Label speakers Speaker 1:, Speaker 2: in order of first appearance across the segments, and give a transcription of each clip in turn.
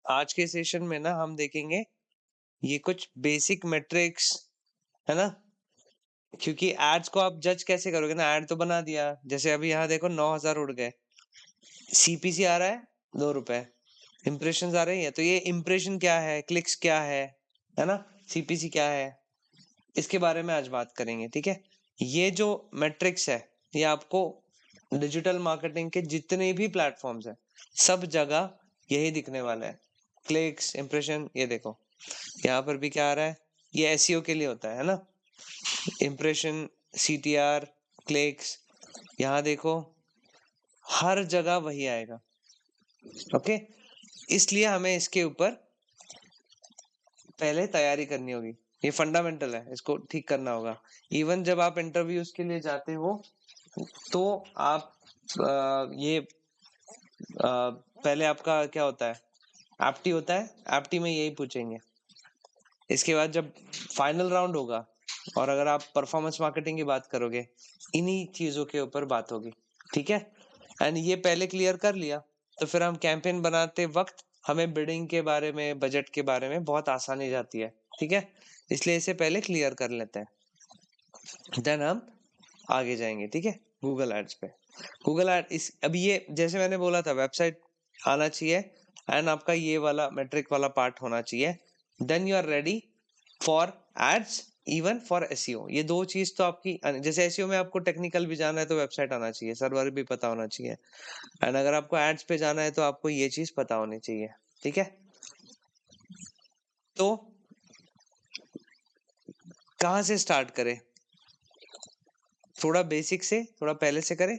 Speaker 1: आज के सेशन में ना हम देखेंगे ये कुछ बेसिक मेट्रिक्स, है ना? क्योंकि एड्स को आप जज कैसे करोगे ना, एड तो बना दिया, जैसे अभी यहाँ देखो 9,000 उड़ गए, सीपीसी आ रहा है ₹2, इंप्रेशंस आ रही है, तो ये इंप्रेशन क्या है, क्लिक्स क्या है ना, सीपीसी क्या है, इसके बारे में आज बात करेंगे, ठीक है? ये जो मैट्रिक्स है, ये आपको डिजिटल मार्केटिंग के जितने भी प्लेटफॉर्म्स हैं, सब जगह यही दिखने वाला है। क्लिक्स, इंप्रेशन, ये देखो यहाँ पर भी क्या आ रहा है, ये एसईओ के लिए होता है ना, इंप्रेशन, सीटीआर, क्लिक्स, यहाँ देखो हर जगह वही आएगा। ओके, इसलिए हमें इसके ऊपर पहले तैयारी करनी होगी, ये फंडामेंटल है, इसको ठीक करना होगा। इवन जब आप इंटरव्यूज के लिए जाते हो तो आप पहले आपका क्या होता है, एप्टी होता है, एप्टी में यही पूछेंगे। इसके बाद जब फाइनल राउंड होगा और अगर आप परफॉर्मेंस मार्केटिंग की बात करोगे, इन्हीं चीजों के ऊपर बात होगी, ठीक है? एंड ये पहले क्लियर कर लिया तो फिर हम कैंपेन बनाते वक्त हमें बिडिंग के बारे में, बजट के बारे में बहुत आसानी जाती है, ठीक है? इसलिए इसे पहले क्लियर कर लेते हैं, देन हम आगे जाएंगे, ठीक है? गूगल एड्स पे, गूगल एड इस अभी ये जैसे मैंने बोला था, वेबसाइट आना चाहिए एंड आपका ये वाला मैट्रिक वाला पार्ट होना चाहिए, then you are ready for ads, even for SEO. ये दो चीज तो आपकी, जैसे एसईओ में आपको टेक्निकल भी जाना है तो वेबसाइट आना चाहिए, सर्वर भी पता होना चाहिए, एंड अगर आपको एड्स पे जाना है तो आपको ये चीज पता होनी चाहिए, ठीक है? तो कहाँ से स्टार्ट करें? थोड़ा बेसिक से, थोड़ा पहले से करें।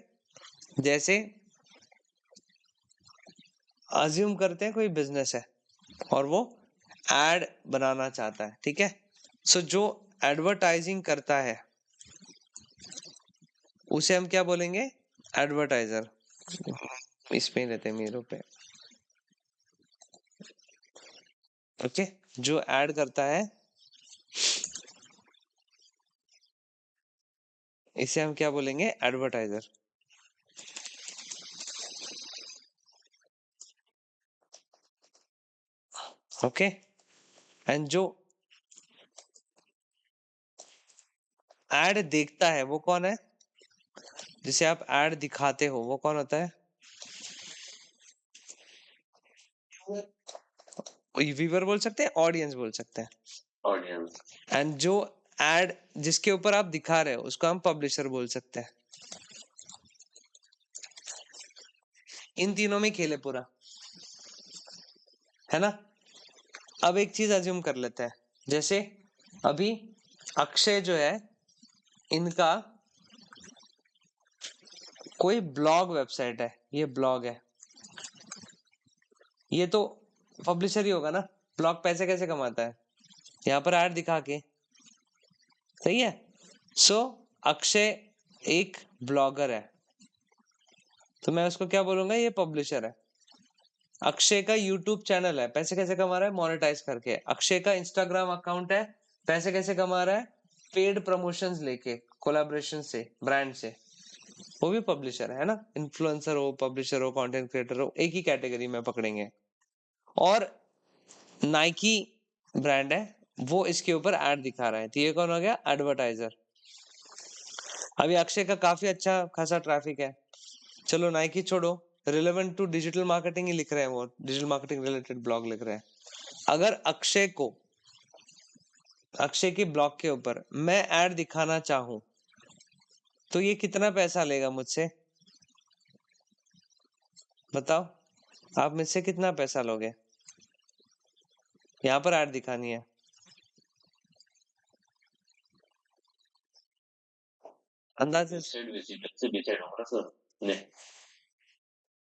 Speaker 1: जैसे अज्यूम करते हैं कोई बिजनेस है और वो एड बनाना चाहता है, ठीक है? सो जो एडवर्टाइजिंग करता है उसे हम क्या बोलेंगे? एडवर्टाइजर। इसमें ही रहते हैं मेरे पे, ओके? जो ऐड करता है इसे हम क्या बोलेंगे? एडवर्टाइजर। ओके, एंड जो ऐड देखता है वो कौन है? जिसे आप ऐड दिखाते हो वो कौन होता है? व्यूअर बोल सकते हैं, ऑडियंस बोल सकते हैं,
Speaker 2: ऑडियंस।
Speaker 1: एंड जो ऐड जिसके ऊपर आप दिखा रहे हो उसको हम पब्लिशर बोल सकते हैं। इन तीनों में खेले पूरा, है ना? अब एक चीज अज्यूम कर लेते हैं, जैसे अभी अक्षय जो है, इनका कोई ब्लॉग वेबसाइट है, ये ब्लॉग है, ये तो पब्लिशर ही होगा ना। ब्लॉग पैसे कैसे कमाता है? यहाँ पर ऐड दिखा के, सही है? सो अक्षय एक ब्लॉगर है, तो मैं उसको क्या बोलूंगा? ये पब्लिशर है। अक्षय का यूट्यूब चैनल है, पैसे कैसे कमा रहा है? मोनेटाइज करके। अक्षय का इंस्टाग्राम अकाउंट है, पैसे कैसे कमा रहा है? पेड प्रमोशंस लेके, कोलैबोरेशन से, ब्रांड से, वो भी पब्लिशर है ना? इन्फ्लुएंसर हो, पब्लिशर हो, कंटेंट क्रिएटर हो, एक ही कैटेगरी में पकड़ेंगे। और नाइकी ब्रांड है, वो इसके ऊपर ऐड दिखा रहा है, तो ये कौन हो गया? एडवर्टाइजर। अभी अक्षय का काफी अच्छा खासा ट्रैफिक है, चलो नाइकी छोड़ो, रिलेवेंट टू डिजिटल मार्केटिंग ही लिख रहे हैं, वो डिजिटल मार्केटिंग रिलेटेड ब्लॉग लिख रहे हैं। अगर अक्षय के ब्लॉग के ऊपर मैं ऐड दिखाना चाहूं तो ये कितना पैसा लेगा मुझसे? बताओ, आप मुझसे कितना पैसा लोगे? यहाँ पर ऐड दिखानी है, अंदाज से।
Speaker 2: वेबसाइट विजिटर से डिसाइड होगा ना सर। नहीं,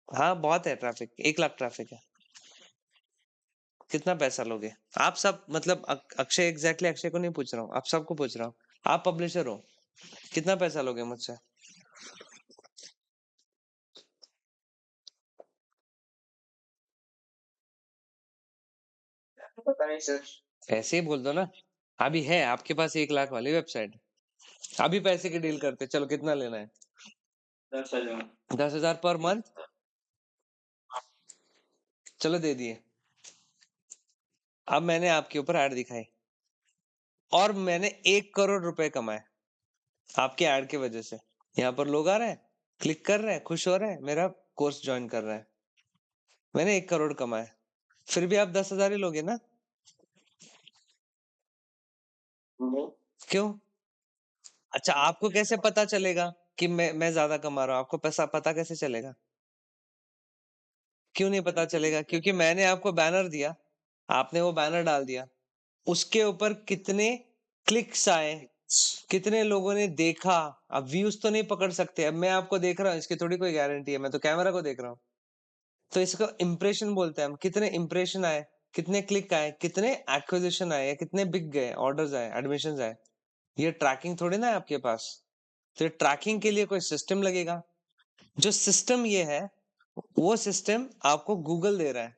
Speaker 1: हाँ बहुत है ट्रैफिक, 1 लाख ट्रैफिक है, कितना पैसा लोगे आप? सब मतलब अक्षय, एग्जैक्टली अक्षय को नहीं पूछ रहा हूँ, आप सबको पूछ रहा हूँ, आप पब्लिशर हो, कितना पैसा लोगे मुझसे?
Speaker 2: पता नहीं सर।
Speaker 1: ऐसे ही बोल दो ना। अभी है आपके पास 1 लाख वाली वेबसाइट, अभी पैसे की डील करते, चलो कितना लेना है?
Speaker 2: 10,000।
Speaker 1: 10,000 पर मंथ, चलो दे दिए। अब मैंने आपके ऊपर ऐड दिखाई और मैंने 1 करोड़ रुपए कमाए आपके ऐड की वजह से। यहाँ पर लोग आ रहे हैं, क्लिक कर रहे हैं, खुश हो रहे हैं, मेरा कोर्स ज्वाइन कर रहे हैं। मैंने 1 करोड़ कमाए, फिर भी आप 10,000 ही लोगे ना? क्यों? अच्छा, आपको कैसे पता चलेगा कि मैं ज्यादा कमा रहा हूँ? आपको पैसा पता कैसे चलेगा? क्यों नहीं पता चलेगा? क्योंकि मैंने आपको बैनर दिया, आपने वो बैनर डाल दिया, उसके ऊपर कितने क्लिक्स आए, कितने लोगों ने देखा। अब व्यूज तो नहीं पकड़ सकते, अब मैं आपको देख रहा हूँ, इसकी थोड़ी कोई गारंटी है, मैं तो कैमरा को देख रहा हूँ। तो इसको इम्प्रेशन बोलते हैं हम, कितने इम्प्रेशन आए, कितने क्लिक आए, कितने एक्विजिशन आए, या कितने बिक गए, ऑर्डर्स आए, एडमिशन आए। ये ट्रैकिंग थोड़ी ना है आपके पास। तो ये ट्रैकिंग के लिए कोई सिस्टम लगेगा। जो सिस्टम ये है, वो सिस्टम आपको गूगल दे रहा है।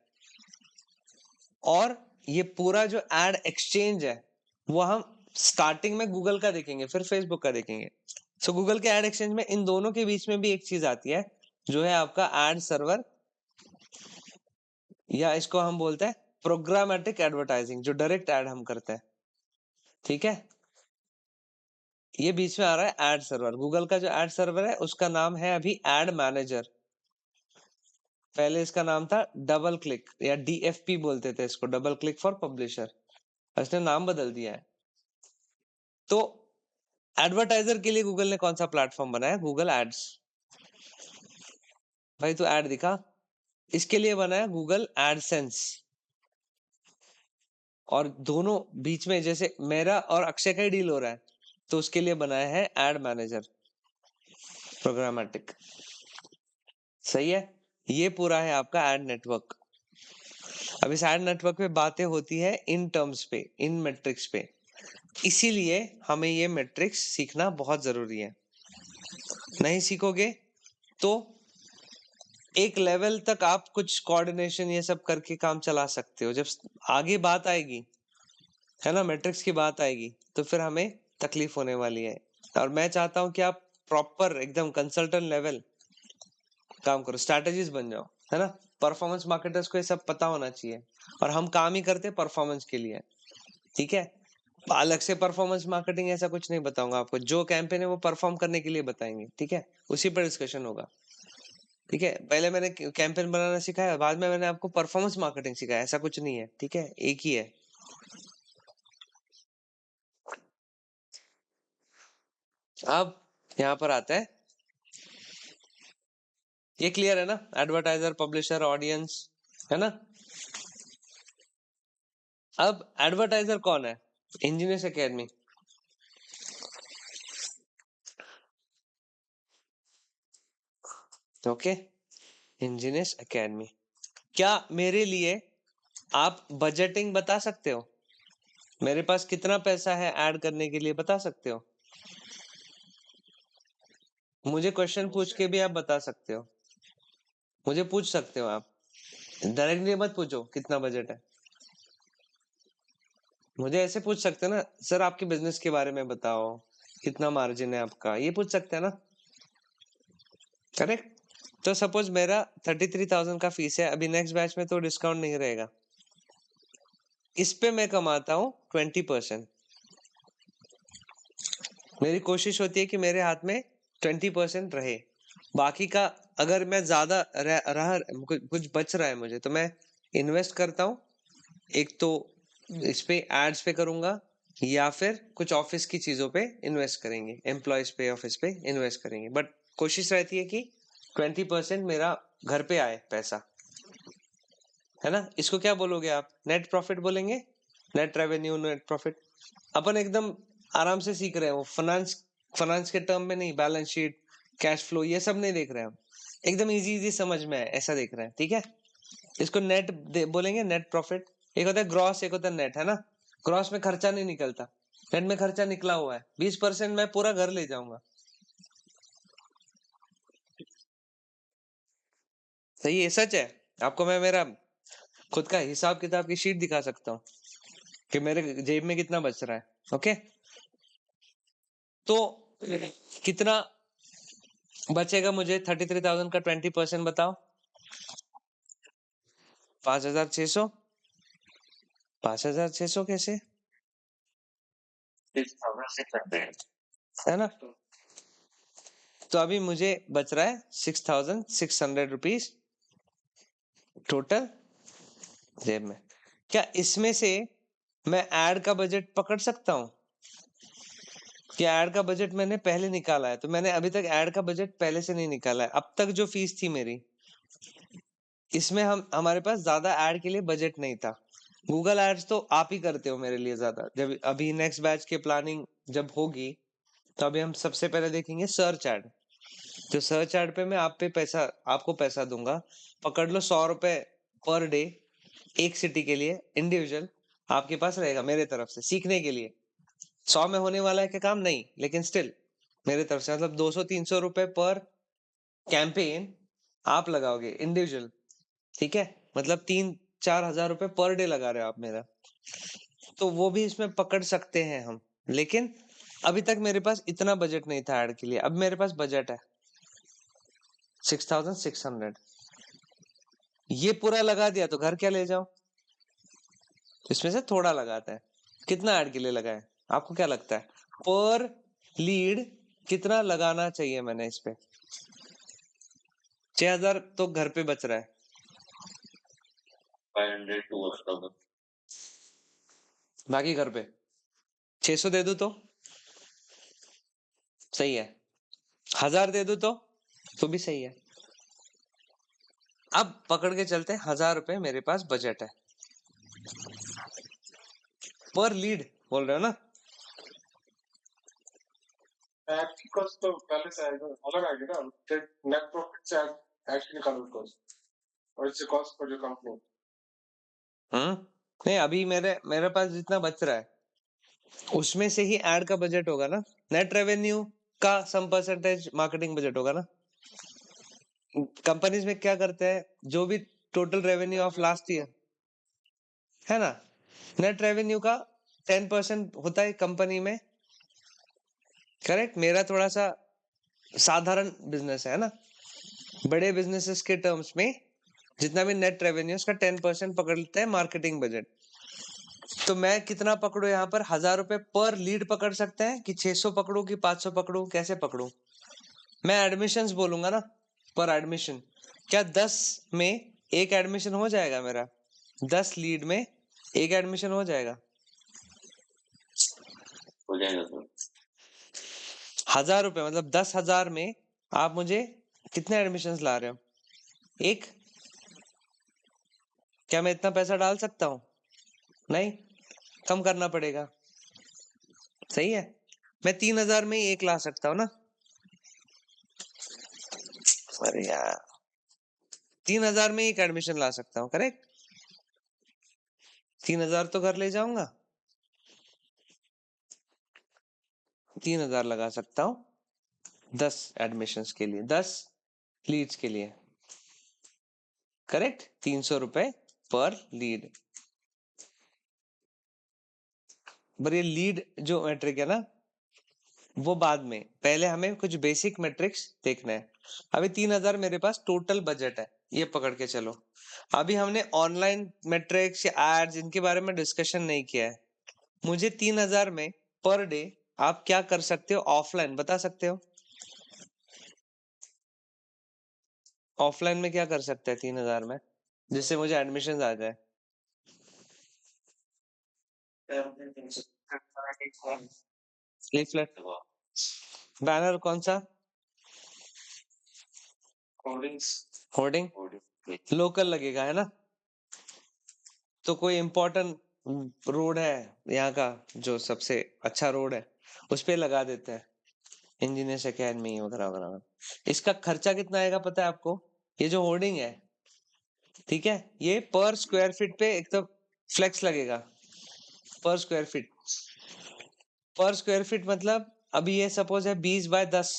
Speaker 1: और ये पूरा जो एड एक्सचेंज है, वो हम स्टार्टिंग में गूगल का देखेंगे, फिर फेसबुक का देखेंगे। सो गूगल के एड एक्सचेंज में इन दोनों के बीच में भी एक चीज आती है, जो है आपका एड सर्वर, या इसको हम बोलते हैं प्रोग्रामेटिक एडवर्टाइजिंग, जो डायरेक्ट ऐड हम करते हैं। ठीक है, ये बीच में आ रहा है एड सर्वर। गूगल का जो एड सर्वर है, उसका नाम है अभी एड मैनेजर। पहले इसका नाम था डबल क्लिक, या डीएफपी बोलते थे इसको, डबल क्लिक फॉर पब्लिशर। इसने नाम बदल दिया है। तो एडवर्टाइजर के लिए गूगल ने कौन सा प्लेटफॉर्म बनाया? Google ads. भाई तू ऐड दिखा। इसके लिए बनाया गूगल एडसेंस। और दोनों बीच में जैसे मेरा और अक्षय का ही डील हो रहा है, तो उसके लिए बनाया है एड मैनेजर, प्रोग्रामेटिक। सही है, ये पूरा है आपका एड नेटवर्क। अब इस एड नेटवर्क पे बातें होती है इन टर्म्स पे, इन मेट्रिक्स पे। इसीलिए हमें ये मेट्रिक्स सीखना बहुत जरूरी है। नहीं सीखोगे तो एक लेवल तक आप कुछ कोऑर्डिनेशन ये सब करके काम चला सकते हो, जब आगे बात आएगी, है ना, मैट्रिक्स की बात आएगी, तो फिर हमें तकलीफ होने वाली है। और मैं चाहता हूं कि आप प्रॉपर एकदम कंसल्टेंट लेवल काम करो, स्ट्रैटेजीज बन जाओ, है ना। परफॉर्मेंस मार्केटर्स को ये सब पता होना चाहिए, और हम काम ही करते परफॉर्मेंस के लिए। ठीक है, अलग से परफॉर्मेंस मार्केटिंग ऐसा कुछ नहीं बताऊंगा आपको, जो कैंपेन है वो परफॉर्म करने के लिए बताएंगे। ठीक है, उसी पर डिस्कशन होगा। ठीक है, पहले मैंने कैंपेन बनाना सिखाया, बाद में मैंने आपको परफॉर्मेंस मार्केटिंग सिखाया, ऐसा कुछ नहीं है। ठीक है, एक ही है। अब यहाँ पर आता है, ये क्लियर है ना, एडवर्टाइजर, पब्लिशर, ऑडियंस, है ना। अब एडवर्टाइजर कौन है? Engineers academy. Okay, engineers academy. क्या मेरे लिए आप बजटिंग बता सकते हो? मेरे पास कितना पैसा है ऐड करने के लिए, बता सकते हो? मुझे क्वेश्चन पूछ के भी आप बता सकते हो, मुझे पूछ सकते हो आप, डायरेक्टली मत पूछो कितना बजट है। मुझे ऐसे पूछ सकते हैं ना, सर आपके बिजनेस के बारे में बताओ, कितना मार्जिन है आपका, ये पूछ सकते हैं ना। करेक्ट। तो सपोज मेरा 33,000 का फीस है, अभी नेक्स्ट बैच में तो डिस्काउंट नहीं रहेगा, इस पे मैं कमाता हूँ 20%। मेरी कोशिश होती है कि मेरे हाथ में 20% रहे, बाकी का अगर मैं ज्यादा रहा कुछ बच रहा है मुझे, तो मैं इन्वेस्ट करता हूँ। एक तो इस पे एड्स पे करूंगा, या फिर कुछ ऑफिस की चीजों पे इन्वेस्ट करेंगे, एम्प्लॉयज पे, ऑफिस पे इन्वेस्ट करेंगे। बट कोशिश रहती है कि 20% मेरा घर पे आए पैसा, है ना। इसको क्या बोलोगे आप? नेट प्रॉफिट बोलेंगे, नेट रेवेन्यू, नेट प्रॉफिट। अपन एकदम आराम से सीख रहे हैं, वो फाइनेंस, फाइनेंस के टर्म में नहीं, बैलेंस शीट, कैश फ्लो, ये सब नहीं देख रहे हैं हम, एकदम इजी इजी समझ में आए ऐसा देख रहे हैं। ठीक है, इसको नेट बोलेंगे, नेट प्रॉफिट। एक होता है ग्रॉस, एक होता है नेट, है ना। ग्रॉस में खर्चा नहीं निकलता, नेट में खर्चा निकला हुआ है, 20% मैं पूरा घर ले जाऊंगा। सही है, सच है। आपको मैं मेरा खुद का हिसाब किताब की शीट दिखा सकता हूँ कि मेरे जेब में कितना बच रहा है। ओके, तो कितना बचेगा मुझे? 33,000 का 20% बताओ। 5,600। 5,600 कैसे
Speaker 2: 6,600
Speaker 1: है ना? तो अभी मुझे बच रहा है 6,600 रुपीज टोटल जेब में। क्या इसमें से मैं ऐड का बजट पकड़ सकता हूँ? कि ऐड का बजट मैंने पहले निकाला है, तो मैंने अभी तक ऐड का बजट पहले से नहीं निकाला है। अब तक जो फीस थी मेरी, इसमें हमारे पास ज्यादा ऐड के लिए बजट नहीं था। गूगल एड्स तो आप ही करते हो मेरे लिए ज्यादा। जब अभी नेक्स्ट बैच की प्लानिंग जब होगी, तो अभी हम सबसे पहले देखेंगे सर्च ऐड। तो सर्च ऐड पे मैं आपको पैसा दूंगा। पकड़ लो 100 रुपए पर डे, एक सिटी के लिए इंडिविजुअल आपके पास रहेगा मेरे तरफ से सीखने के लिए। 100 में होने वाला है क्या काम? नहीं, लेकिन स्टिल मेरे तरफ से मतलब 200-300 रुपए पर कैंपेन आप लगाओगे इंडिविजुअल। ठीक है, मतलब 3-4 हजार रुपए पर डे लगा रहे हो आप मेरा, तो वो भी इसमें पकड़ सकते हैं हम। लेकिन अभी तक मेरे पास इतना बजट नहीं था ऐड के लिए। अब मेरे पास बजट है 6,600। ये पूरा लगा दिया तो घर क्या ले जाओ? इसमें से थोड़ा लगाता है। कितना ऐड के लिए लगाए? आपको क्या लगता है पर लीड कितना लगाना चाहिए मैंने इस पे? 6,000 तो घर पे बच रहा है।
Speaker 2: 500 to 1,000
Speaker 1: बाकी घर पे 600 दे दूं तो सही है, 1,000 दे दूं तो भी सही है। अब पकड़ के चलते हैं, 1,000 रुपए मेरे पास बजट है पर लीड बोल रहे हो ना?
Speaker 3: एक्टिव कॉस्ट तो पहले से आएगा, अलग आएगा ना, नेट प्रॉफिट से एक्ट निकालो कॉस्ट और इससे कॉस्ट फॉर योर कंपनी।
Speaker 1: नहीं, अभी मेरे पास जितना बच रहा है उसमें से ही ऐड का बजट होगा ना। नेट रेवेन्यू का सम परसेंटेज मार्केटिंग बजट होगा ना। कंपनीज में क्या करते हैं, जो भी total revenue of last year है ना, नेट रेवेन्यू का 10% होता है कंपनी में। करेक्ट। मेरा थोड़ा सा साधारण बिजनेस है ना। बड़े बिजनेसेस के टर्म्स में जितना भी नेट रेवेन्यू उसका 10% पकड़ लेता है मार्केटिंग बजट। तो मैं कितना पकड़ू यहाँ पर? 1,000 रुपए पर लीड पकड़ सकते हैं कि 600 पकड़ू कि 500 पकड़ू? कैसे पकड़ू? मैं एडमिशंस बोलूंगा ना, पर एडमिशन। क्या 10 में एक एडमिशन हो जाएगा मेरा? 10 लीड में एक एडमिशन हो जाएगा?
Speaker 2: हो जाएगा सर।
Speaker 1: 1,000 रुपए मतलब 10,000 में आप मुझे कितने एडमिशन ला रहे हो? एक। क्या मैं इतना पैसा डाल सकता हूँ? नहीं, कम करना पड़ेगा। सही है, मैं 3,000 में ही एक ला सकता हूँ ना। अरे यार, 3,000 में एक एडमिशन ला सकता हूँ। करेक्ट, 3,000 तो घर ले जाऊंगा, 3,000 लगा सकता हूँ 10 एडमिशंस के लिए, 10 लीड्स के लिए। करेक्ट, 300 रुपए पर लीड। पर ये लीड जो मेट्रिक है ना, वो बाद में, पहले हमें कुछ बेसिक मेट्रिक्स देखना है। अभी 3,000 मेरे पास टोटल बजट है, ये पकड़ के चलो। अभी हमने ऑनलाइन मेट्रिक्स या एड्स इनके बारे में डिस्कशन नहीं किया है। मुझे 3,000 में पर डे आप क्या कर सकते हो ऑफलाइन, बता सकते हो? ऑफलाइन में क्या कर सकते हैं 3,000 में जिससे मुझे एडमिशन आ जाए? लीफलेट, बैनर, कौन सा? होर्डिंग लोकल लगेगा है ना। तो कोई इम्पोर्टेंट रोड है यहाँ का, जो सबसे अच्छा रोड है, उस पे लगा देते हैं, इंजीनियर्स अकेडमी वगैरह वगैरह। इसका खर्चा कितना आएगा पता है आपको? ये जो होर्डिंग है, ठीक है, ये पर स्क्वायर फीट पे एक तो फ्लेक्स लगेगा। पर स्क्वायर फीट, पर स्क्वायर फीट मतलब अभी ये सपोज है 20 बाय 10,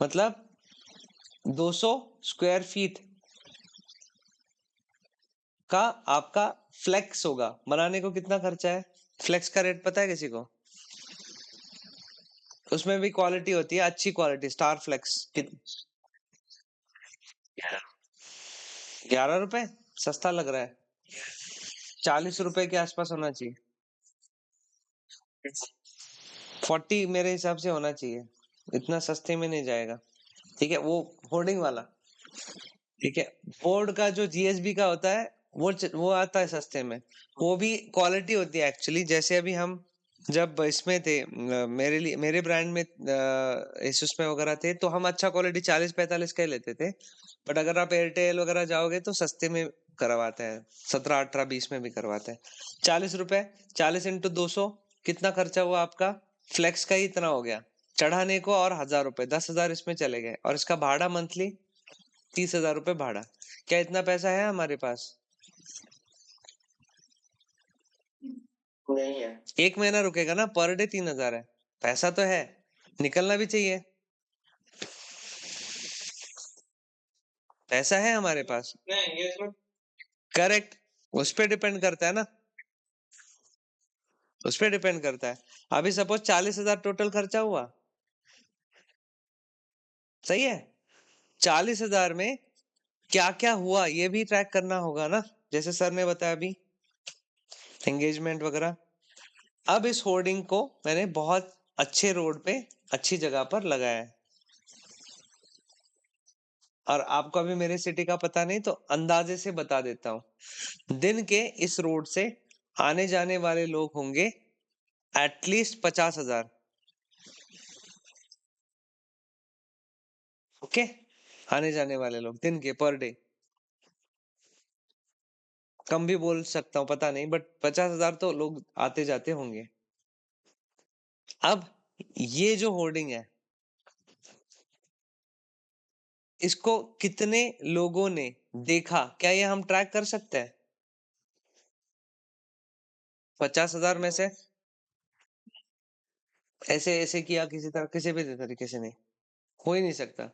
Speaker 1: मतलब 200 स्क्वायर फीट का आपका फ्लेक्स होगा। बनाने को कितना खर्चा है? फ्लेक्स का रेट पता है किसी को? उसमें भी क्वालिटी होती है, अच्छी क्वालिटी, स्टार फ्लेक्स। 11 रुपए सस्ता लग रहा है। 40 रुपए के आसपास होना चाहिए। 40 मेरे हिसाब से होना चाहिए, इतना सस्ते में नहीं जाएगा। ठीक है, वो होर्डिंग वाला। ठीक है, बोर्ड का जो जीएसबी का होता है वो आता है सस्ते में, वो भी क्वालिटी होती है एक्चुअली। जैसे अभी हम जब इसमें थे मेरे लिए मेरे ब्रांड में एसुस में वगैरह थे, तो हम अच्छा क्वालिटी 40-45 का ही लेते थे। बट अगर आप एयरटेल वगैरह जाओगे तो सस्ते में करवाते हैं, 17, 18, 20 में भी करवाते हैं। 40 रुपए, 40 इंटू 200, कितना खर्चा हुआ आपका? फ्लेक्स का ही इतना हो गया, चढ़ाने को और 1000 रुपए, 10,000 इसमें चले गए। और इसका भाड़ा मंथली 30,000 रुपए भाड़ा। क्या इतना पैसा है हमारे पास?
Speaker 2: नहीं है।
Speaker 1: एक महीना रुकेगा ना, पर डे 3,000 है, पैसा तो है, निकलना भी चाहिए। पैसा है हमारे पास, करेक्ट। उस पे डिपेंड करता है ना, उस पे डिपेंड करता है। अभी सपोज 40,000 टोटल खर्चा हुआ, सही है। 40,000 में क्या क्या हुआ ये भी ट्रैक करना होगा ना, जैसे सर ने बताया अभी, एंगेजमेंट वगैरह। अब इस होर्डिंग को मैंने बहुत अच्छे रोड पे अच्छी जगह पर लगाया है, और आपको अभी मेरे सिटी का पता नहीं तो अंदाजे से बता देता हूँ। दिन के इस रोड से आने जाने वाले लोग होंगे एटलीस्ट 50,000। ओके, आने जाने वाले लोग दिन के पर डे, कम भी बोल सकता हूँ पता नहीं, बट 50,000 तो लोग आते जाते होंगे। अब ये जो होर्डिंग है, इसको कितने लोगों ने देखा, क्या ये हम ट्रैक कर सकते हैं? 50,000 में से ऐसे ऐसे किया किसी तरह, किसी भी तरीके से नहीं, हो ही नहीं सकता,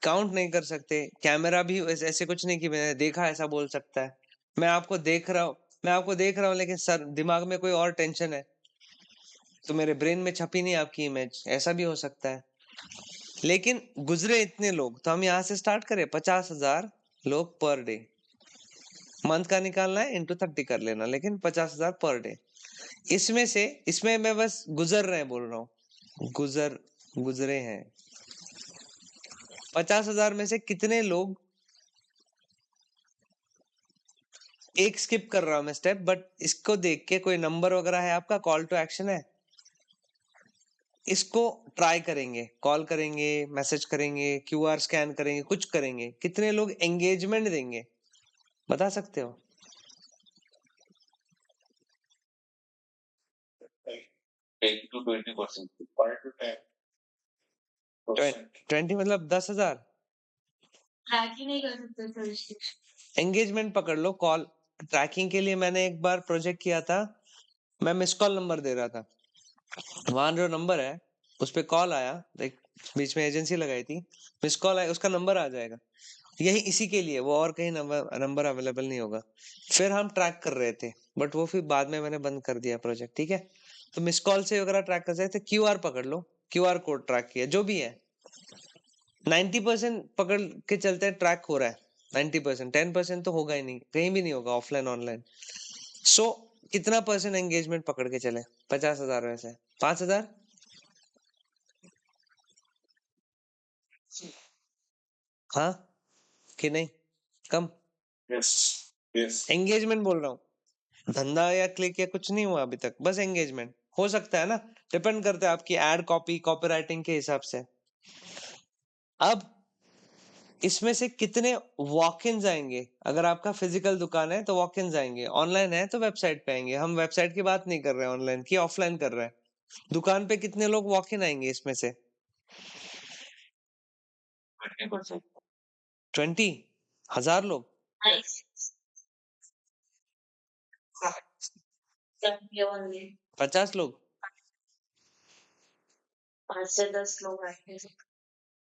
Speaker 1: काउंट नहीं कर सकते। कैमरा भी ऐसे कुछ नहीं कि मैंने देखा ऐसा बोल सकता है। मैं आपको देख रहा हूँ, लेकिन सर दिमाग में कोई और टेंशन है, तो मेरे ब्रेन में छपी नहीं आपकी इमेज, ऐसा भी हो सकता है। लेकिन गुजरे इतने लोग, तो हम यहाँ से स्टार्ट करें, 50,000 लोग पर डे, मंथ का निकालना है, इंटू 30 कर लेना, लेकिन 50,000 पर डे। इसमें मैं बस गुजर रहे बोल रहा हूँ, गुजरे हैं। 50,000 में से कितने लोग, एक स्किप कर रहा हूं मैं स्टेप, बट इसको देख के कोई नंबर वगैरह है आपका, कॉल टू एक्शन है, इसको ट्राई करेंगे, कॉल करेंगे, मैसेज करेंगे, क्यूआर स्कैन करेंगे, कुछ करेंगे, कितने लोग एंगेजमेंट देंगे, बता सकते हो?
Speaker 2: 10 to 20%.
Speaker 3: 5 to 10%.
Speaker 1: 20 मतलब 10,000
Speaker 4: ट्रैक ही नहीं कर सकते सर इसकी।
Speaker 1: एंगेजमेंट पकड़ लो। कॉल ट्रैकिंग के लिए मैंने एक बार प्रोजेक्ट किया था, मैं मिस कॉल नंबर दे रहा था, वहां जो नंबर है उस पे कॉल आया, एक बीच में एजेंसी लगाई थी, मिस कॉल आया, उसका नंबर आ जाएगा, यही इसी के लिए, वो और कहीं नंबर अवेलेबल नहीं होगा। फिर हम ट्रैक कर रहे थे, बट वो फिर बाद में मैंने बंद कर दिया प्रोजेक्ट। ठीक है, तो मिस कॉल से वगैरह ट्रैक कर सकते, क्यूआर पकड़ लो, क्यूआर कोड ट्रैक किया, जो भी है 90% पकड़ के चलते हैं, ट्रैक हो रहा है 90%, 10% तो होगा ही नहीं, कहीं भी नहीं होगा ऑफलाइन ऑनलाइन। सो कितना परसेंट एंगेजमेंट पकड़ के चले? 50,000 में से 5,000, हाँ कि नहीं? कम
Speaker 3: Yes. Yes.
Speaker 1: एंगेजमेंट बोल रहा हूँ, धंधा या क्लिक या कुछ नहीं हुआ अभी तक, बस एंगेजमेंट हो सकता है ना, डिपेंड करता है आपकी एड कॉपी कॉपीराइटिंग के हिसाब से। अब इसमें से कितने वॉक इन आएंगे? अगर आपका फिजिकल दुकान है तो वॉक इन आएंगे, ऑनलाइन है तो वेबसाइट पे आएंगे। हम वेबसाइट की बात नहीं कर रहे हैं, ऑनलाइन की, ऑफलाइन कर रहे हैं। दुकान पे कितने लोग वॉक इन आएंगे इसमें से?
Speaker 2: 20%.
Speaker 1: 20,000 लोग,
Speaker 4: नाइस। होंगे
Speaker 1: 50 लोग,
Speaker 4: 5 से 10 लोग आएंगे।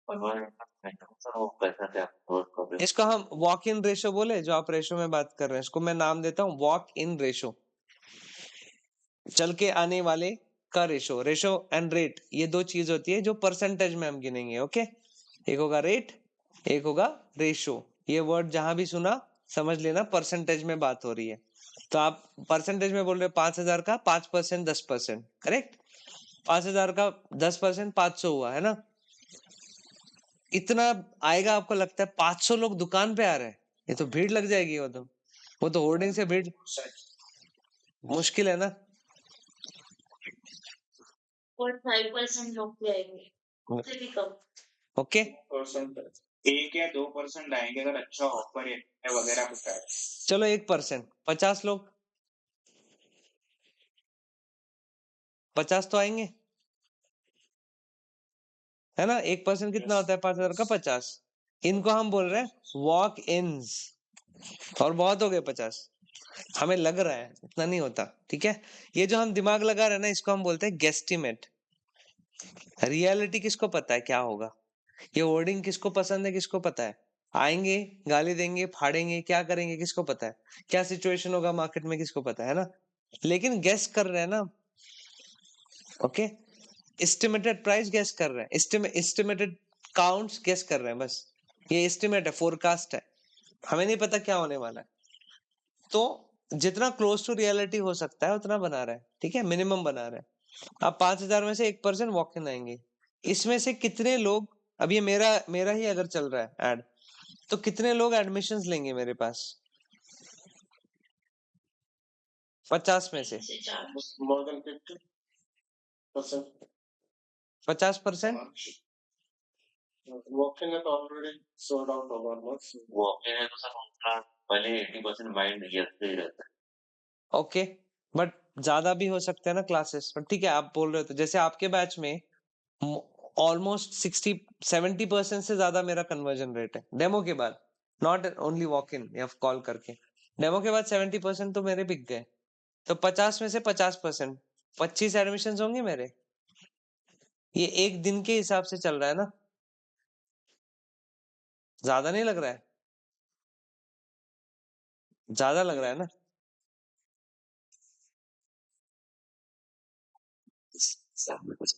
Speaker 2: वो पैसा से आप work कर रहे हो।
Speaker 1: इसको हम वॉक इन रेशो बोले, जो आप रेशो में बात कर रहे हैं, इसको मैं नाम देता हूँ वॉक इन रेशो, चल के आने वाले का रेशो। रेशो एंड रेट, ये दो चीज होती है जो परसेंटेज में हम गिनेंगे। ओके, एक होगा रेट, एक होगा रेशो। ये वर्ड जहां भी सुना समझ लेना परसेंटेज में बात हो रही है। तो आप परसेंटेज में बोल रहे हो 5,000 का 5% 10%, करेक्ट? 5,000 का 10% 500 हुआ है ना? इतना आएगा आपको लगता है? 500 लोग दुकान पे आ रहे हैं, ये तो भीड़ लग जाएगी। वो तो होर्डिंग से भीड़ मुश्किल है ना।
Speaker 4: 5% लोग भी आएंगे, उससे भी कम।
Speaker 1: ओके,
Speaker 3: 1 या 2% आएंगे अगर अच्छा ऑफर है वगैरह कुछ है।
Speaker 1: चलो 1%, 50 लोग, 50 तो आएंगे, है ना? 1% कितना होता है? 5,000 का 50। इनको हम बोल रहे हैं वॉक इन्स, और बहुत हो गए 50। हमें लग रहा है, इतना नहीं होता, ठीक है? ये जो हम दिमाग लगा रहे हैं ना, इसको हम बोलते हैं गेस्टिमेट। रियलिटी किसको पता है क्या होगा? ये होर्डिंग किसको पसंद है, किसको पता है? आएंगे, गाली देंगे, फाड़ेंगे, क्या करेंगे, किसको पता है? क्या सिचुएशन होगा मार्केट में, किसको पता है ना? लेकिन गेस कर रहे हैं ना, ओके? एस्टिमेटेड प्राइस गेस कर रहे हैं, एस्टिमेटेड काउंट्स गेस कर रहे हैं, बस। ये एस्टिमेट है, फोरकास्ट है, हमें नहीं पता क्या होने वाला है। तो जितना क्लोज टू रियलिटी हो सकता है उतना बना रहा है, ठीक है? मिनिमम बना रहा है। अब 5,000 में से 1% वॉक इन आएंगे, इसमें से कितने लोग, अब ये मेरा ही अगर चल रहा है एड, तो कितने लोग एडमिशंस लेंगे मेरे पास? 50 में से 50%?
Speaker 3: वॉक-इन है तो ऑलरेडी सोल्ड आउट होगा ऑलमोस्ट।
Speaker 2: वॉक-इन है तो सर उनका पहले 80% माइंड रियल पे ही रहता है।
Speaker 1: ओके, बट ज्यादा भी हो सकते हैं ना क्लासेस, बट ठीक है, आप बोल रहे हो तो जैसे आपके बैच में ऑलमोस्ट 60-70% से ज्यादा मेरा कन्वर्जन रेट है डेमो के बाद, नॉट ओनली वॉक इन या कॉल करके। डेमो के बाद 70% तो मेरे बिक गए। तो 50 में से 50%, 25 एडमिशन होंगे मेरे। ये एक दिन के हिसाब से चल रहा है ना, ज्यादा नहीं लग रहा है? ज्यादा लग रहा है ना?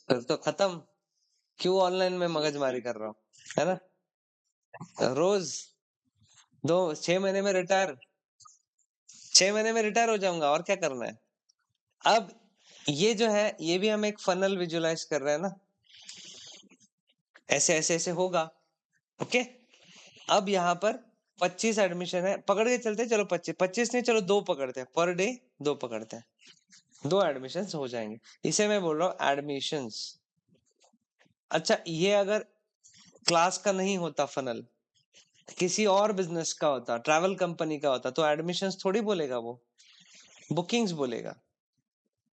Speaker 1: फिर तो खत्म, क्यों ऑनलाइन में मगजमारी कर रहा हूँ, है ना? रोज 6 महीने में रिटायर, 6 महीने में रिटायर हो जाऊंगा, और क्या करना है? अब ये जो है, ये भी हम एक फनल विजुलाइज कर रहे हैं ना, ऐसे ऐसे ऐसे होगा, ओके? अब यहाँ पर 25 एडमिशन है, पकड़ के चलते हैं, चलो 25 नहीं, चलो 2 पकड़ते हैं, पर डे 2 पकड़ते हैं, 2 एडमिशन हो जाएंगे। इसे मैं बोल रहा हूँ एडमिशंस। अच्छा, ये अगर क्लास का नहीं होता फनल, किसी और बिजनेस का होता, ट्रैवल कंपनी का होता, तो एडमिशंस थोड़ी बोलेगा वो, बुकिंग्स बोलेगा,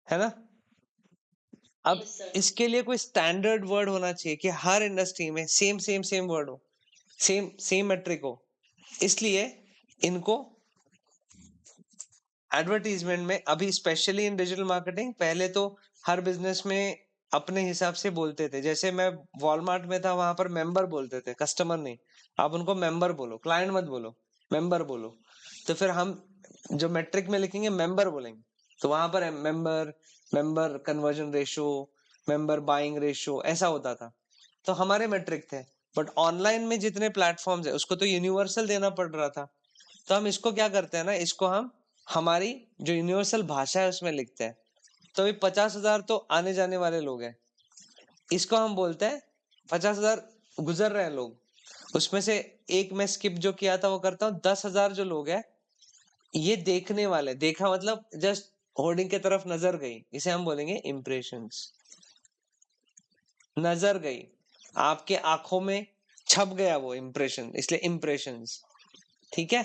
Speaker 1: है ना? अब
Speaker 4: Yes, sir.
Speaker 1: इसके लिए कोई स्टैंडर्ड वर्ड होना चाहिए कि हर इंडस्ट्री में सेम सेम सेम वर्ड हो, सेम सेम मेट्रिक हो। इसलिए इनको एडवर्टीजमेंट में, अभी स्पेशली इन डिजिटल मार्केटिंग, पहले तो हर बिजनेस में अपने हिसाब से बोलते थे। जैसे मैं वॉलमार्ट में था, वहां पर मेंबर बोलते थे, कस्टमर नहीं। आप उनको मेंबर बोलो, क्लाइंट मत बोलो, मेंबर बोलो। तो फिर हम जो मेट्रिक में लिखेंगे मेंबर बोलेंगे, तो वहां पर member, member conversion ratio, member buying ratio, ऐसा होता था। तो हमारे मेट्रिक थे। बट ऑनलाइन में जितने प्लेटफॉर्म्स है, उसको तो यूनिवर्सल देना पड़ रहा था। तो हम इसको क्या करते हैं ना, इसको हम हमारी जो यूनिवर्सल भाषा है उसमें लिखते हैं। तो अभी 50,000 तो आने जाने वाले लोग हैं, इसको हम बोलते हैं 50,000 गुजर रहे हैं लोग, उसमें से एक मैं स्किप जो किया था वो करता हूँ। 10,000 जो लोग हैं, ये देखने वाले, देखा मतलब जस्ट होर्डिंग की तरफ नजर गई, इसे हम बोलेंगे इंप्रेशंस। नजर गई, आपके आंखों में छप गया वो इंप्रेशन, इसलिए इंप्रेशंस, ठीक है?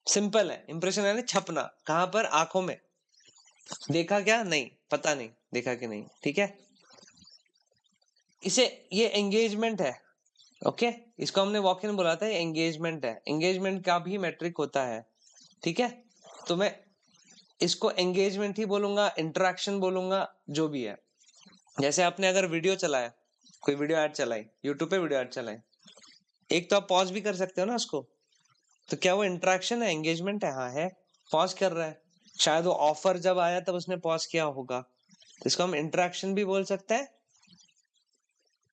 Speaker 1: सिंपल है, इंप्रेशन यानी छपना, कहां पर? आंखों में। देखा क्या? नहीं, पता नहीं देखा कि नहीं, ठीक है? इसे, ये एंगेजमेंट है, ओके? इसको हमने वॉक इन बोला था, ये एंगेजमेंट है। एंगेजमेंट का भी मेट्रिक होता है, ठीक है? तो मैं इसको एंगेजमेंट ही बोलूंगा, इंटरेक्शन बोलूंगा, जो भी है। जैसे आपने अगर वीडियो चलाया, कोई वीडियो ऐड चलाई, यूट्यूब पे वीडियो ऐड चलाई, एक तो आप पॉज भी कर सकते हो ना उसको, तो क्या वो इंटरेक्शन है, एंगेजमेंट है? हाँ है, पॉज कर रहा है। शायद वो ऑफर जब आया तब उसने पॉज किया होगा, तो इसको हम इंटरेक्शन भी बोल सकते हैं,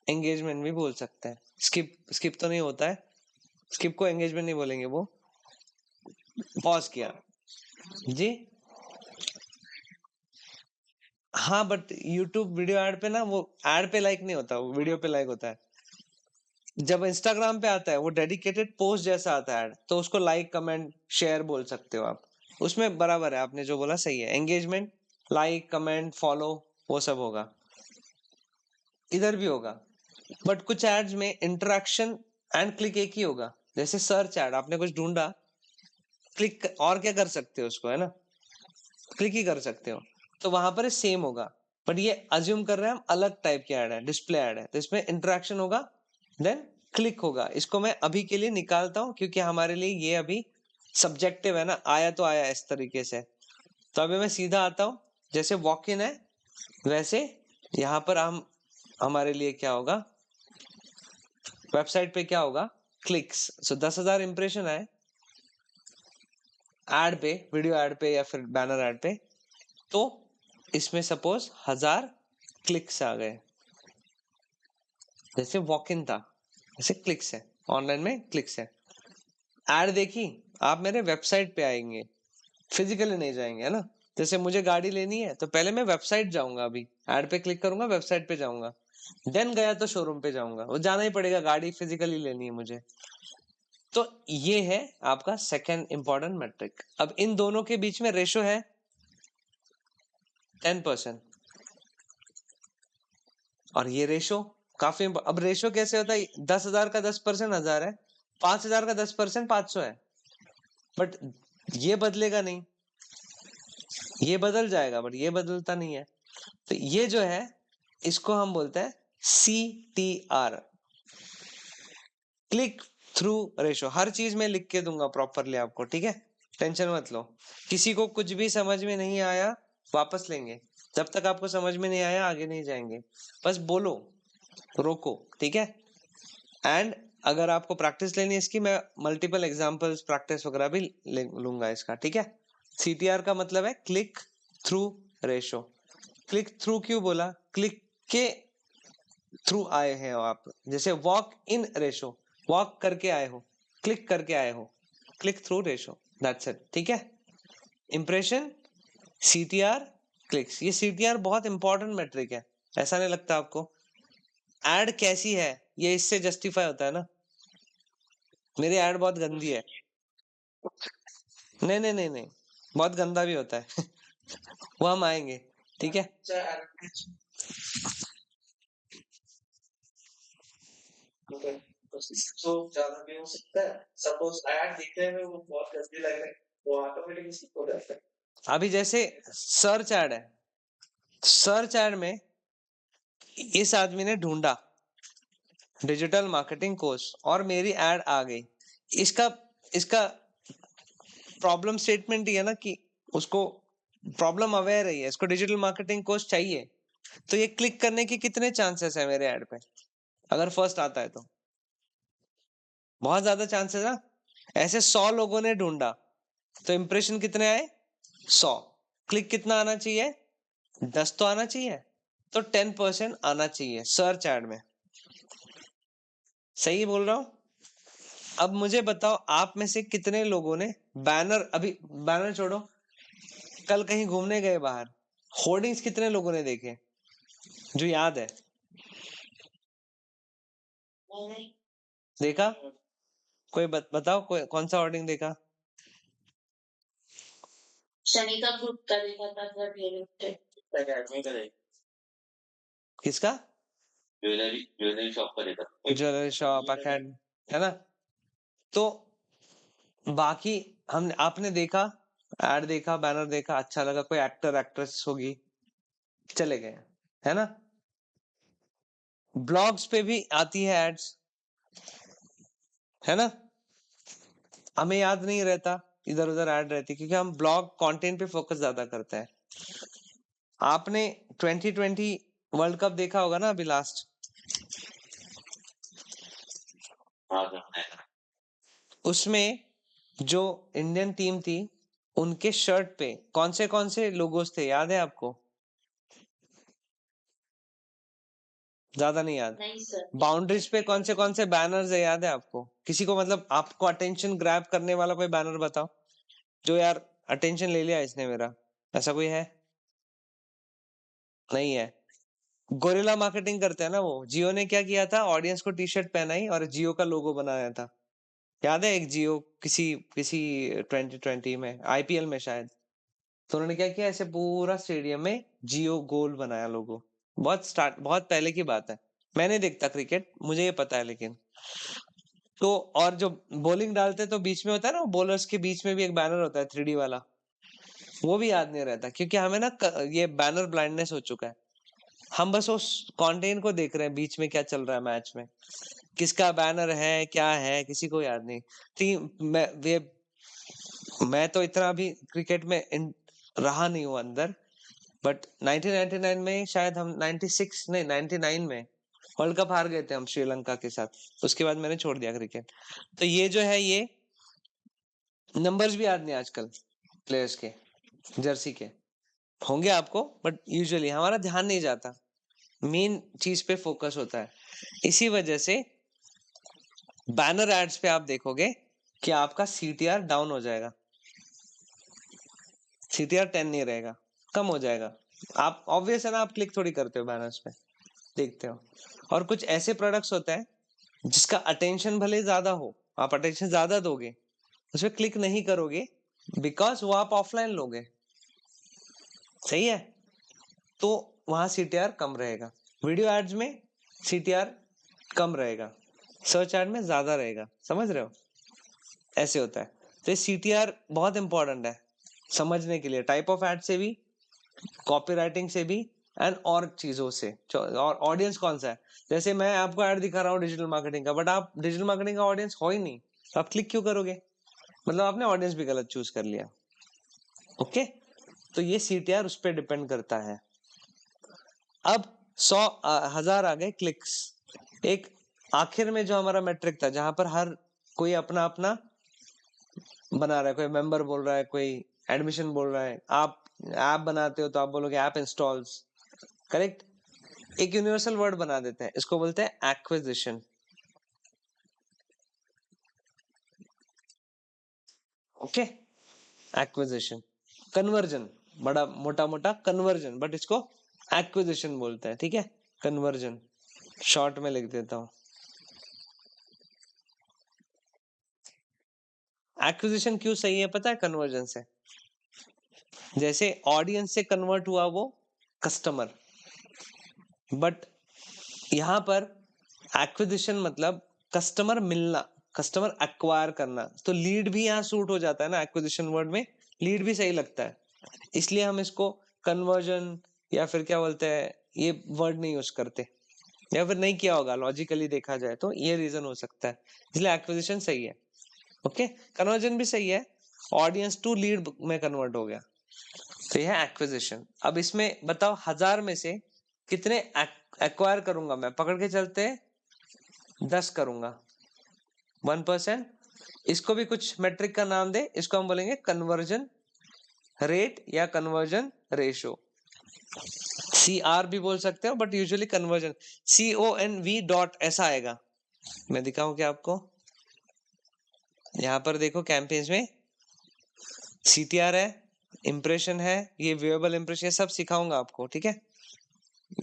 Speaker 1: एंगेजमेंट भी बोल सकते हैं। स्किप तो नहीं होता है, स्किप को एंगेजमेंट नहीं बोलेंगे वो, पॉज किया जी। हाँ बट यूट्यूब वीडियो ऐड पे ना वो ऐड पे लाइक नहीं होता, वो वीडियो पे लाइक होता है। जब इंस्टाग्राम पे आता है वो डेडिकेटेड पोस्ट जैसा आता है ऐड, तो उसको लाइक कमेंट शेयर बोल सकते हो आप, उसमें बराबर है, आपने जो बोला सही है। एंगेजमेंट, लाइक कमेंट फॉलो वो सब होगा, इधर भी होगा। बट कुछ एड्स में इंटरेक्शन एंड क्लिक एक ही होगा। जैसे सर्च ऐड, आपने कुछ ढूंढा, क्लिक और क्या कर सकते हो उसको, है ना, क्लिक ही कर सकते हो, तो वहां पर सेम होगा। बट ये अज्यूम कर रहे हैं हम अलग टाइप की ऐड है, डिस्प्ले ऐड है, तो इसमें इंटरेक्शन होगा देन क्लिक होगा। इसको मैं अभी के लिए निकालता हूँ क्योंकि हमारे लिए ये अभी सब्जेक्टिव है ना, आया तो आया इस तरीके से। तो अभी मैं सीधा आता हूँ, जैसे वॉक इन है वैसे यहाँ पर हम हमारे लिए क्या होगा, वेबसाइट पे क्या होगा, क्लिक्स। सो 10,000 इंप्रेशन आए ऐड पे, वीडियो ऐड पे या फिर बैनर ऐड पे, तो इसमें सपोज 1000 क्लिक्स आ गए। जैसे वॉक इन था, जैसे क्लिक्स है, ऑनलाइन में क्लिक्स है। ऐड देखी, आप मेरे वेबसाइट पे आएंगे, फिजिकली नहीं जाएंगे, है ना। जैसे मुझे गाड़ी लेनी है तो पहले मैं वेबसाइट जाऊंगा, अभी ऐड पे क्लिक करूंगा, वेबसाइट पे जाऊंगा, देन गया तो शोरूम पे जाऊंगा, वो जाना ही पड़ेगा, गाड़ी फिजिकली लेनी है मुझे। तो ये है आपका सेकेंड इंपॉर्टेंट मैट्रिक। अब इन दोनों के बीच में रेशो है 10%, और ये रेशो काफी अब रेशो कैसे होता है, 10,000 का 10% 1000 है, 5,000 का 10% 500 है। बट ये बदलेगा नहीं, ये बदल जाएगा बट ये बदलता नहीं है। तो ये जो है इसको हम बोलते हैं CTR, क्लिक थ्रू रेशो। हर चीज में लिख के दूंगा प्रॉपरली आपको, ठीक है, टेंशन मत लो। किसी को कुछ भी समझ में नहीं आया वापस लेंगे, जब तक आपको समझ में नहीं आया आगे नहीं जाएंगे, बस बोलो, रोको, ठीक है। एंड अगर आपको प्रैक्टिस लेनी है इसकी, मैं मल्टीपल एग्जांपल्स प्रैक्टिस वगैरह भी लूंगा इसका, ठीक है। CTR का मतलब है click through ratio. Click through क्यों बोला, क्लिक के थ्रू आए हैं आप, जैसे वॉक इन रेशो, वॉक करके आए हो, क्लिक करके आए हो, click through ratio, that's it, ठीक है। Impression, CTR, clicks. ये CTR बहुत इंपॉर्टेंट मेट्रिक है, ऐसा नहीं लगता आपको। एड कैसी है ये इससे जस्टिफाई होता है ना, मेरी एड बहुत गंदी है, नहीं नहीं नहीं नहीं, बहुत गंदा भी होता है वो हम आएंगे, ठीक है।
Speaker 3: तो ज्यादा भी हो सकता है, सपोज ऐड दिखने में वो बहुत गंदी लग रही है, वो ऑटोमेटिकली स्किप हो जाता है।
Speaker 1: अभी जैसे सर्च ऐड है, सर्च ऐड में इस आदमी ने ढूंढा डिजिटल मार्केटिंग कोर्स और मेरी ऐड आ गई, इसका इसका प्रॉब्लम स्टेटमेंट ही है ना कि उसको प्रॉब्लम अवेयर है, इसको डिजिटल मार्केटिंग कोर्स चाहिए, तो ये क्लिक करने के कितने चांसेस है मेरे ऐड पे, अगर फर्स्ट आता है तो बहुत ज्यादा चांसेस है। ऐसे 100 लोगों ने ढूंढा तो इंप्रेशन कितने आए 100, क्लिक कितना आना चाहिए 10 तो आना चाहिए, तो 10% आना चाहिए सर्च ऐड में, सही बोल रहा हूं। अब मुझे बताओ आप में से कितने लोगों ने बैनर, अभी बैनर छोड़ो, कल कहीं घूमने गए बाहर, होर्डिंग्स कितने लोगों ने देखे जो याद है,
Speaker 4: मैंने
Speaker 1: देखा कोई बताओ, कोई कौन सा होर्डिंग देखा।
Speaker 4: शनिका ग्रुप का देखा था सर,
Speaker 3: एकेडमी का देख,
Speaker 1: किसका,
Speaker 2: ज्वेलरी शॉप का देखा।
Speaker 1: ज्वेलरी शॉप अकेडमी, है ना। तो बाकी हम आपने देखा, ऐड देखा, बैनर देखा, अच्छा लगा, कोई एक्टर एक्ट्रेस होगी, चले गए, है ना। ब्लॉग्स पे भी आती है एड्स, है ना, हमें याद नहीं रहता, इधर उधर ऐड रहती क्योंकि हम ब्लॉग कंटेंट पे फोकस ज्यादा करते हैं। आपने 2020 वर्ल्ड कप देखा होगा ना अभी लास्ट,
Speaker 2: हाँ सर, देखा।
Speaker 1: उसमें जो इंडियन टीम थी उनके शर्ट पे कौन से लोगोस थे, याद है आपको, ज्यादा नहीं याद।
Speaker 4: नहीं सर।
Speaker 1: बाउंड्रीज पे कौन से बैनर्स है याद है आपको, किसी को, मतलब आपको अटेंशन ग्रैब करने वाला कोई बैनर बताओ, जो यार अटेंशन ले लिया इसने मेरा, ऐसा कोई है? नहीं है। गोरिल्ला मार्केटिंग करते हैं ना वो। जियो ने क्या किया था, ऑडियंस को टी शर्ट पहनाई और जियो का लोगो बनाया था। याद है एक जियो किसी किसी 2020 में आईपीएल में शायद, तो उन्होंने क्या किया, ऐसे पूरा स्टेडियम में जियो गोल बनाया लोगो। बहुत पहले की बात है। मैं नहीं देखता क्रिकेट, मुझे ये पता है लेकिन। तो और जो बॉलिंग डालते तो बीच में होता है ना, बॉलर्स के बीच में भी एक बैनर होता है 3D वाला, वो भी याद नहीं रहता क्योंकि हमें ना ये बैनर ब्लाइंडनेस हो चुका है। हम बस उस कंटेंट को देख रहे हैं, बीच में क्या चल रहा है मैच में, किसका बैनर है क्या है किसी को याद नहीं। टीम मैं तो इतना अभी क्रिकेट में रहा नहीं हूँ अंदर, बट 1999 में शायद हम 96 नहीं 99 में वर्ल्ड कप हार गए थे हम श्रीलंका के साथ, उसके बाद मैंने छोड़ दिया क्रिकेट। तो ये जो है, ये नंबर्स भी याद नहीं आजकल प्लेयर्स के, जर्सी के होंगे आपको, बट यूजुअली हमारा ध्यान नहीं जाता, मेन चीज पे फोकस होता है। इसी वजह से बैनर एड्स पे आप देखोगे कि आपका सीटीआर डाउन हो जाएगा, सीटीआर 10 नहीं रहेगा, कम हो जाएगा। आप ऑब्वियस है ना, आप क्लिक थोड़ी करते हो बैनर्स पे, देखते हो। और कुछ ऐसे प्रोडक्ट्स होते हैं जिसका अटेंशन भले ज्यादा हो, आप अटेंशन ज्यादा दोगे, उस पर क्लिक नहीं करोगे बिकॉज वो आप ऑफलाइन लोगे, सही है, तो वहां सीटीआर कम रहेगा। वीडियो एड्स में सीटीआर कम रहेगा, सर्च एड में ज्यादा रहेगा, समझ रहे हो, ऐसे होता है। तो सीटीआर बहुत इंपॉर्टेंट है समझने के लिए, टाइप ऑफ एड से भी, कॉपीराइटिंग से भी, एंड और चीजों से। और ऑडियंस कौन सा है, जैसे मैं आपको ऐड दिखा रहा हूँ डिजिटल मार्केटिंग का, बट आप डिजिटल मार्केटिंग का ऑडियंस हो ही नहीं, तो आप क्लिक क्यों करोगे, मतलब आपने ऑडियंस भी गलत चूज कर लिया। ओके, तो ये सीटीआर उस पर डिपेंड करता है। अब 100,000 आ गए क्लिक्स। एक आखिर में जो हमारा मेट्रिक था, जहां पर हर कोई अपना अपना बना रहा है, कोई मेंबर बोल रहा है, कोई एडमिशन बोल रहा है, आप ऐप बनाते हो तो आप बोलोगे ऐप इंस्टॉल्स, करेक्ट। एक यूनिवर्सल वर्ड बना देते हैं, इसको बोलते हैं एक्विजिशन। ओके, एक्विजिशन, कन्वर्जन, बड़ा मोटा मोटा कन्वर्जन, बट इसको एक्विजिशन बोलते हैं, ठीक है, कन्वर्जन शॉर्ट में लिख देता हूं। एक्विजिशन क्यों सही है पता है, कन्वर्जन से, जैसे ऑडियंस से कन्वर्ट हुआ वो कस्टमर, बट यहां पर एक्विजिशन मतलब कस्टमर मिलना, कस्टमर एक्वायर करना, तो लीड भी यहाँ सूट हो जाता है ना, एक्विजिशन वर्ड में लीड भी सही लगता है, इसलिए हम इसको कन्वर्जन या फिर क्या बोलते हैं, ये वर्ड नहीं यूज करते, या फिर नहीं किया होगा लॉजिकली देखा जाए तो, ये रीजन हो सकता है, इसलिए एक्विजिशन सही है। ओके, कन्वर्जन भी सही है, ऑडियंस टू लीड में कन्वर्ट हो गया, तो यह है एक्विजिशन। अब इसमें बताओ 1000 में से कितने एक्वायर करूंगा मैं, पकड़ के चलते 10 करूंगा, 1%। इसको भी कुछ मेट्रिक का नाम दे, इसको हम बोलेंगे कन्वर्जन रेट या कन्वर्जन रेशो, CR भी बोल सकते हो, but usually conversion, CONV dot ऐसा आएगा। मैं दिखाऊं क्या आपको, यहाँ पर देखो कैंपेन्स में CTR है, इंप्रेशन है, ये व्यूएबल इंप्रेशन, सब सिखाऊंगा आपको, ठीक है।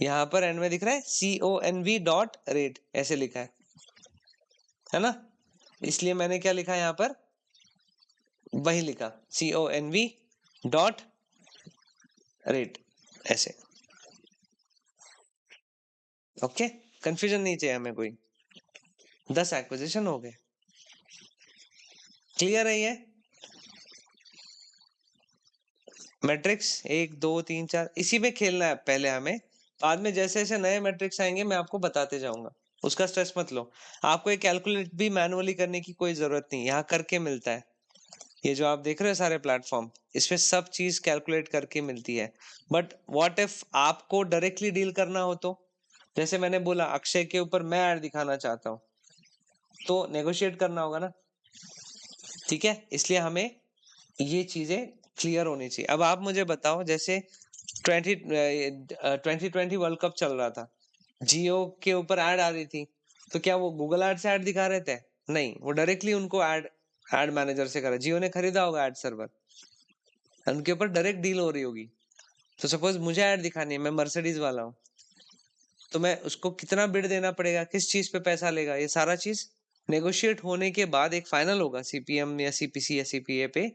Speaker 1: यहाँ पर एंड में दिख रहा है CONV डॉट रेट, ऐसे लिखा है ना, इसलिए मैंने क्या लिखा यहाँ पर, वही लिखा CONV डॉट रेट, ऐसे। ओके, कंफ्यूजन नहीं चाहिए हमें कोई। 10 एक्विजिशन हो गए, क्लियर है ये मैट्रिक्स, 1 2 3 4, इसी में खेलना है पहले हमें, बाद में जैसे जैसे नए मैट्रिक्स आएंगे मैं आपको बताते जाऊंगा, उसका स्ट्रेस मत लो। आपको ये कैलकुलेट भी मैनुअली करने की कोई जरूरत नहीं, यहाँ करके मिलता है, ये जो आप देख रहे हो सारे प्लेटफॉर्म, इसमें सब चीज कैलकुलेट करके मिलती है। बट व्हाट इफ आपको डायरेक्टली डील करना हो तो, जैसे मैंने बोला अक्षय के ऊपर मैं ऐड दिखाना चाहता हूँ, तो नेगोशिएट करना होगा ना, ठीक है, इसलिए हमें ये चीजें क्लियर होनी चाहिए। अब आप मुझे बताओ, जैसे 2020 वर्ल्ड कप चल रहा था, जियो के ऊपर ऐड आ रही थी, तो क्या वो गूगल ऐड से ऐड दिखा रहे थे, नहीं, वो डायरेक्टली उनको ऐड मैनेजर से करा, जियो ने खरीदा होगा ऐड सर्वर, उनके ऊपर डायरेक्ट डील हो रही होगी। तो सपोज मुझे ऐड दिखानी है, मैं मर्सिडीज वाला हूँ, तो मैं उसको कितना बिड देना पड़ेगा, किस चीज पे पैसा लेगा, ये सारा चीज नेगोशिएट होने के बाद एक फाइनल होगा सीपीएम या सीपीसी या सीपीए पे,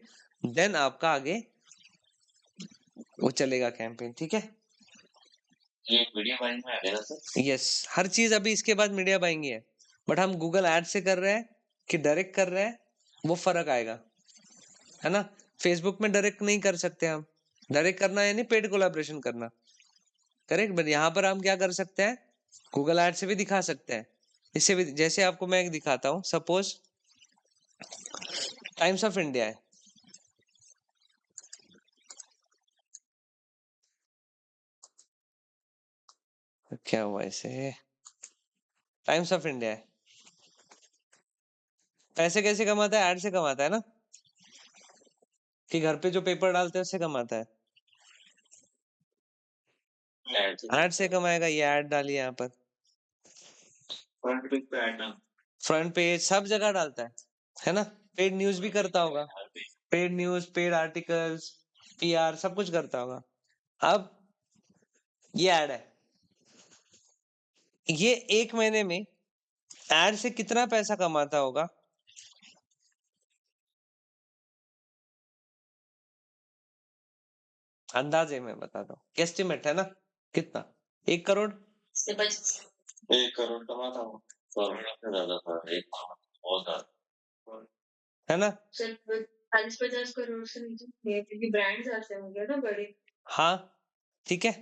Speaker 1: देन आपका आगे वो चलेगा कैंपेन। ठीक है,
Speaker 2: ये मीडिया बाइंग में आ गया सर।
Speaker 1: यस, हर चीज अभी इसके बाद मीडिया बाइंग है, बट हम गूगल एड से कर रहे हैं कि डायरेक्ट कर रहे हैं, वो फर्क आएगा, है ना। फेसबुक में डायरेक्ट नहीं कर सकते हम, डायरेक्ट करना है नहीं, पेड कोलैबोरेशन करना, करेक्ट। बट यहाँ पर हम क्या कर सकते हैं, गूगल एड से भी दिखा सकते हैं, इससे भी। जैसे आपको मैं एक दिखाता हूँ, सपोज टाइम्स ऑफ इंडिया है, क्या हुआ इसे, टाइम्स ऑफ इंडिया है, पैसे कैसे कमाता है, ऐड से कमाता है ना, कि घर पे जो पेपर डालते हैं उससे कमाता है,
Speaker 2: ऐड से
Speaker 1: ऐड से कमाएगा। ये ऐड डालिए यहाँ पर,
Speaker 2: फ्रंट पेज पे ऐड ना
Speaker 1: फ्रंट पेज सब जगह डालता है ना। पेड न्यूज भी करता होगा,
Speaker 2: हर page
Speaker 1: paid news, paid articles, PR, सब कुछ करता होगा। अब ये ऐड है, ये एक महीने में ऐड से कितना पैसा कमाता होगा, अंदाजे में बताता हूँ, एस्टिमेट है ना, कितना, 1 करोड़,
Speaker 4: से बच
Speaker 2: 1 करोड़ कमाता हूँ। करोड़ से ज्यादा था, 1 करोड़ बहुत ज्यादा।
Speaker 1: है ना।
Speaker 4: सिर्फ 40-50 करोड़ से नीचे नहीं है, क्योंकि ब्रांड्स आते होंगे ना बड़े।
Speaker 1: हाँ ठीक है,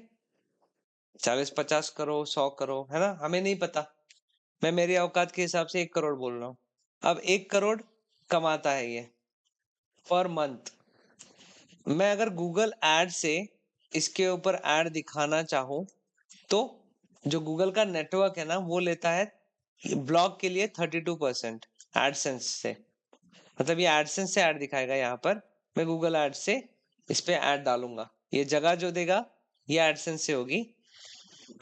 Speaker 1: 40-50 करोड़, 100 करोड़, है ना, हमें नहीं पता, मैं मेरी औकात के हिसाब से 1 करोड़ बोल रहा हूँ। अब 1 करोड़ कमाता है ये पर मंथ। मैं अगर गूगल एड से इसके ऊपर एड दिखाना चाहूँ, तो जो गूगल का नेटवर्क है ना, वो लेता है ब्लॉग के लिए 32% एडसेंस से, मतलब ये एडसेंस से ऐड दिखाएगा। यहाँ पर मैं गूगल एड से इस पे ऐड डालूंगा, ये जगह जो देगा ये एडसेंस से होगी,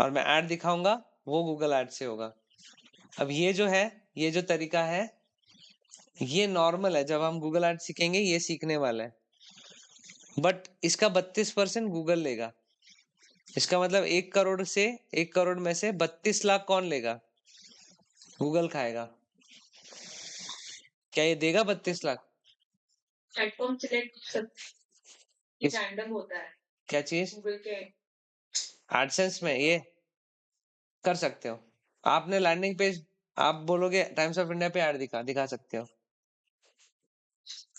Speaker 1: और मैं ऐड दिखाऊंगा वो गूगल एड से होगा। अब ये जो है, ये जो तरीका है, ये नॉर्मल है, जब हम गूगल एड सीखेंगे ये सीखने वाला है, बट इसका 32% गूगल लेगा। इसका मतलब 1 करोड़ से, 1 करोड़ में से 32 लाख कौन लेगा, गूगल खाएगा। क्या ये देगा 32 लाख?
Speaker 4: प्लेटफॉर्म सिलेक्ट सब ये
Speaker 1: इस
Speaker 4: रैंडम होता है
Speaker 1: क्या चीज,
Speaker 4: गूगल के।
Speaker 1: एडसेंस में ये कर सकते हो। आपने लैंडिंग पेज, आप बोलोगे टाइम्स ऑफ इंडिया पे ऐड दिखा सकते हो,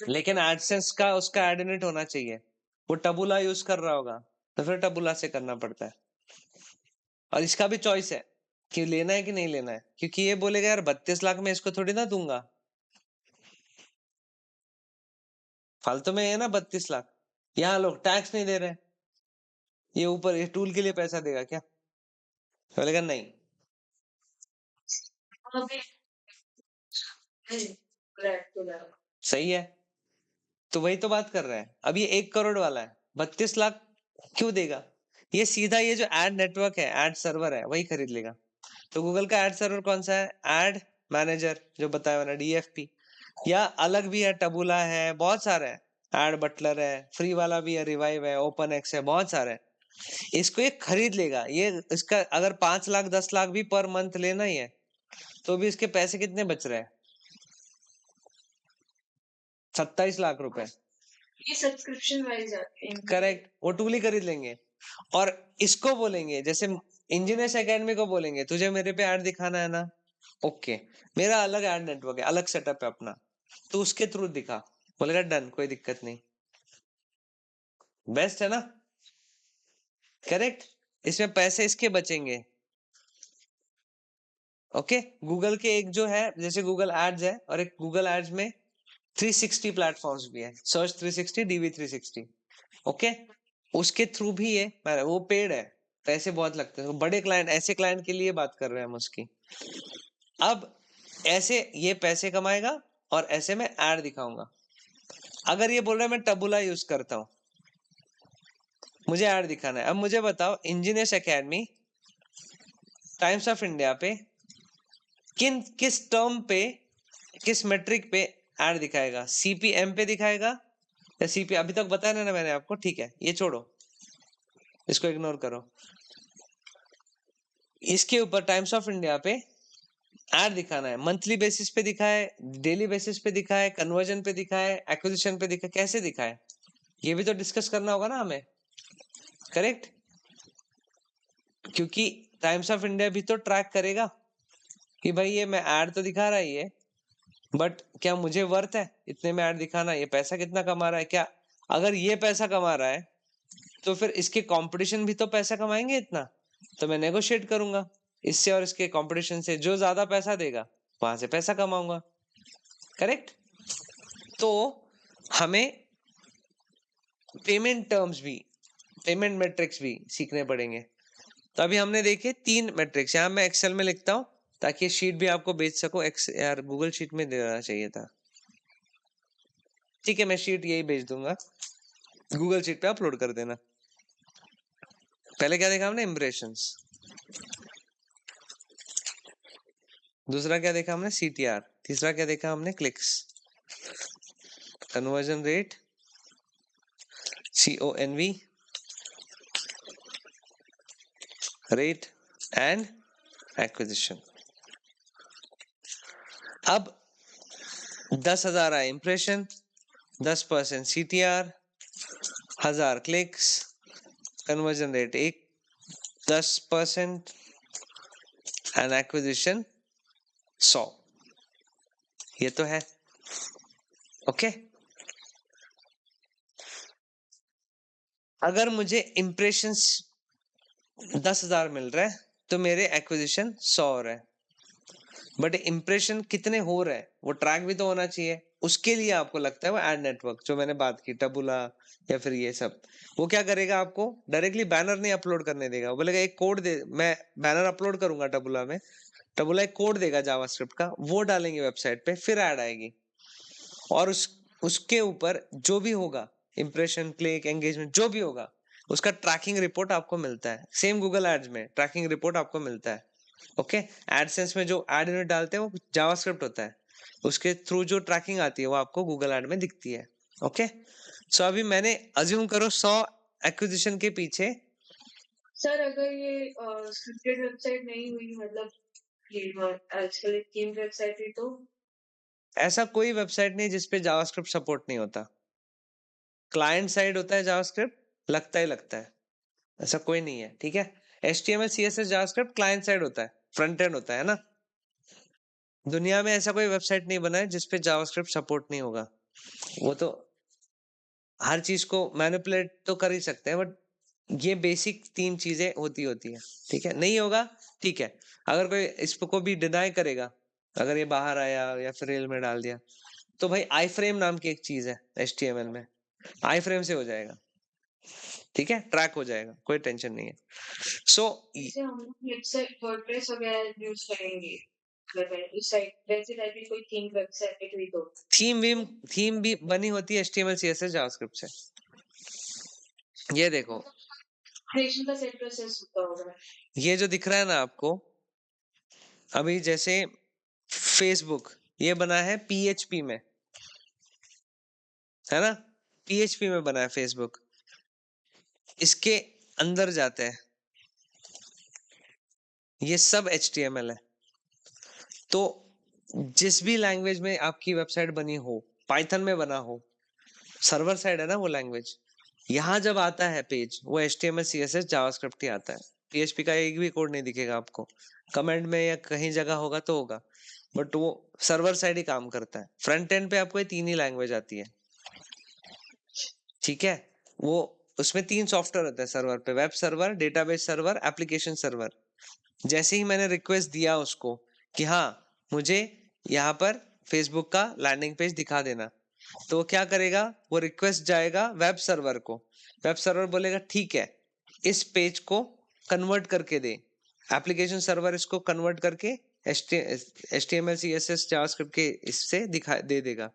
Speaker 1: लेकिन एडसेंस का उसका ऐड यूनिट होना चाहिए। वो टबुला यूज कर रहा होगा, तो फिर टबुला से करना पड़ता है। और इसका भी चॉइस है कि लेना है कि नहीं लेना है, क्योंकि ये बोलेगा यार 32 लाख में इसको थोड़ी ना दूंगा, फालतू में है ना 32 लाख। यहाँ लोग टैक्स नहीं दे रहे, ये ऊपर ये टूल के लिए पैसा देगा क्या, बोलेगा नहीं।
Speaker 4: अभी
Speaker 1: सही है, तो वही तो बात कर रहे हैं। अब ये 1 करोड़ वाला है, 32 लाख क्यों देगा, ये सीधा ये जो एड नेटवर्क है, एड सर्वर है, वही खरीद लेगा। तो गूगल का एड सर्वर कौन सा है, एड मैनेजर, जो बताया मैंने, डीएफपी, या अलग भी है, टबुला है, बहुत सारे हैं, एड बटलर है, फ्री वाला भी है, रिवाइव है, ओपन एक्स है, बहुत सारे हैं। इसको ये खरीद लेगा। ये इसका अगर 5 लाख 10 लाख भी पर मंथ लेना ही है, तो भी इसके पैसे कितने बच रहे हैं, 27 लाख रुपए।
Speaker 4: ये सब्सक्रिप्शन वाइज आते हैं।
Speaker 1: करेक्ट, वो टूल ही खरीद लेंगे। और इसको बोलेंगे, जैसे इंजीनियर्स एकेडमी को बोलेंगे तुझे मेरे पे ऐड दिखाना है ना, ओके, मेरा अलग ऐड नेटवर्क है, अलग सेटअप है अपना, तो उसके थ्रू दिखा, बोलेगा डन, कोई दिक्कत नहीं, बेस्ट है ना, करेक्ट। इसमें पैसे इसके बचेंगे। ओके, गूगल के एक जो है, जैसे गूगल एड्स है, और एक गूगल एड्स में 360 प्लेटफॉर्म्स भी है, सर्च 360, डीवी 360, ओके, उसके थ्रू भी ये वो पेड है, पैसे बहुत लगते हैं, तो बड़े क्लाइंट, ऐसे क्लाइंट के लिए बात कर रहे हैं हम उसकी। अब ऐसे ये पैसे कमाएगा, और ऐसे में ऐड दिखाऊंगा। अगर ये बोल रहा है मैं टबुला यूज करता हूं, मुझे ऐड दिखाना है, अब मुझे बताओ engineers academy times of India पे किस टर्म पे, किस मेट्रिक पे ऐड दिखाएगा, सीपीएम पे दिखाएगा या सीपी अभी तक बताया ना मैंने आपको, ठीक है ये छोड़ो, इसको इग्नोर करो। इसके ऊपर टाइम्स ऑफ इंडिया पे ऐड दिखाना है, मंथली बेसिस पे दिखाए, डेली बेसिस पे दिखाए, कन्वर्जन पे दिखाए, एक्विजिशन पे दिखाए, कैसे दिखाए, ये भी तो डिस्कस करना होगा ना हमें, करेक्ट? क्योंकि टाइम्स ऑफ इंडिया भी तो ट्रैक करेगा कि भाई ये मैं ऐड तो दिखा रहा है ये, बट क्या मुझे वर्थ है इतने में ऐड दिखाना, ये पैसा कितना कमा रहा है क्या? अगर ये पैसा कमा रहा है तो फिर इसके कंपटीशन भी तो पैसा कमाएंगे इतना, तो मैं नेगोशिएट करूंगा इससे और इसके कंपटीशन से, जो ज्यादा पैसा देगा वहां से पैसा कमाऊंगा, करेक्ट? तो हमें पेमेंट टर्म्स भी, पेमेंट मैट्रिक्स भी सीखने पड़ेंगे। तो अभी हमने देखे 3 मैट्रिक्स, यहाँ मैं एक्सेल में लिखता हूँ ताकि शीट भी आपको भेज सको। यार गूगल शीट में देना चाहिए था, ठीक है मैं शीट यही भेज दूंगा, गूगल शीट पे अपलोड कर देना। पहले क्या देखा हमने, इम्प्रेशंस, दूसरा क्या देखा हमने, CTR, तीसरा क्या देखा हमने, clicks, conversion rate, CONV rate and acquisition. अब 10,000 आए impression, 10% CTR, 1000 clicks, conversion rate 10% and acquisition 100, ये तो है, ओके? अगर मुझे इंप्रेशंस 10,000 मिल रहा है तो मेरे एक्विजिशन 100 हो रहा है, बट इंप्रेशन कितने हो रहे हैं वो ट्रैक भी तो होना चाहिए। उसके लिए आपको लगता है वो एड नेटवर्क जो मैंने बात की, टबुला या फिर ये सब, वो क्या करेगा, आपको डायरेक्टली बैनर नहीं अपलोड करने देगा, वो बोलेगा एक कोड दे, मैं बैनर अपलोड करूंगा टबुला में, टबुला एक कोड देगा जावास्क्रिप्ट का, वो डालेंगे वेबसाइट पे, फिर ऐड आएगी, और उसके ऊपर जो भी होगा, इंप्रेशन, क्लिक, एंगेजमेंट, जो भी होगा उसका ट्रैकिंग रिपोर्ट आपको मिलता है। सेम गूगल एड्स में ट्रैकिंग रिपोर्ट आपको मिलता है, ओके? एडसेंस में जो एड यूनिट डालते हैं वो जावास्क्रिप्ट होता है, उसके थ्रू जो ट्रैकिंग आती है वो आपको गूगल एड में दिखती है, ओके? सो अभी मैंने अज्यूम करो 100 एक्विजिशन के पीछे।
Speaker 4: सर अगर ये स्क्रिप्टेड वेबसाइट नहीं हुई, मतलब ये आजकल एक थीम वेबसाइट है, तो
Speaker 1: ऐसा कोई वेबसाइट नहीं जिसपे जावास्क्रिप्ट सपोर्ट नहीं होता, क्लाइंट साइड होता है जावास्क्रिप्ट, लगता ही लगता है, ऐसा कोई नहीं है, ठीक है? HTML CSS JavaScript client side होता है, फ्रंट एंड होता है ना। दुनिया में ऐसा कोई वेबसाइट नहीं बना है जिसपे जावास्क्रिप्ट सपोर्ट नहीं होगा, वो तो हर चीज को मैनिपुलेट तो कर ही सकते हैं, बट ये बेसिक 3 चीजें होती है, ठीक है? नहीं होगा, ठीक है, अगर कोई इसको भी डिनाई करेगा, अगर ये बाहर आया या फिर रेल में डाल दिया, तो भाई आई फ्रेम नाम की एक चीज है HTML में, आई फ्रेम से हो जाएगा, ठीक है? ट्रैक हो जाएगा, कोई टेंशन नहीं है। सो
Speaker 4: जैसे हम वेबसाइट वर्डप्रेस वगैरह यूज करेंगे, उस साइट वैसे टाइप की कोई थीम वेबसाइट हुई तो
Speaker 1: थीम भी बनी होती है HTML CSS जावास्क्रिप्ट से, ये देखो,
Speaker 4: क्रिएशन का सेट प्रोसेस होता होगा।
Speaker 1: ये जो दिख रहा है ना आपको, अभी जैसे फेसबुक ये बना है PHP में, है ना? PHP में बना है फेसबुक, इसके अंदर जाते हैं, ये सब HTML है। तो जिस भी लैंग्वेज में आपकी वेबसाइट बनी हो, पाइथन में बना हो, सर्वर साइड है ना वो लैंग्वेज, यहाँ जब आता है पेज वो HTML CSS जावास्क्रिप्ट ही आता है, PHP का एक भी कोड नहीं दिखेगा आपको, कमेंट में या कहीं जगह होगा तो होगा, बट वो सर्वर साइड ही काम करता है। फ्रंट एंड पे आपको ये 3 ही लैंग्वेज आती है, ठीक है? वो उसमें 3 सॉफ्टवेयर होते हैं सर्वर पे, web server, database server, application server. जैसे ही मैंने रिक्वेस्ट दिया उसको कि हाँ मुझे यहाँ पर फेसबुक का लैंडिंग पेज दिखा देना, तो वो क्या करेगा, वो रिक्वेस्ट जाएगा वेब सर्वर को, वेब सर्वर बोलेगा ठीक है इस पेज को कन्वर्ट करके दे, एप्लीकेशन सर्वर इसको कन्वर्ट करके HTML CSS जावास्क्रिप्ट के इससे दिखा दे देगा,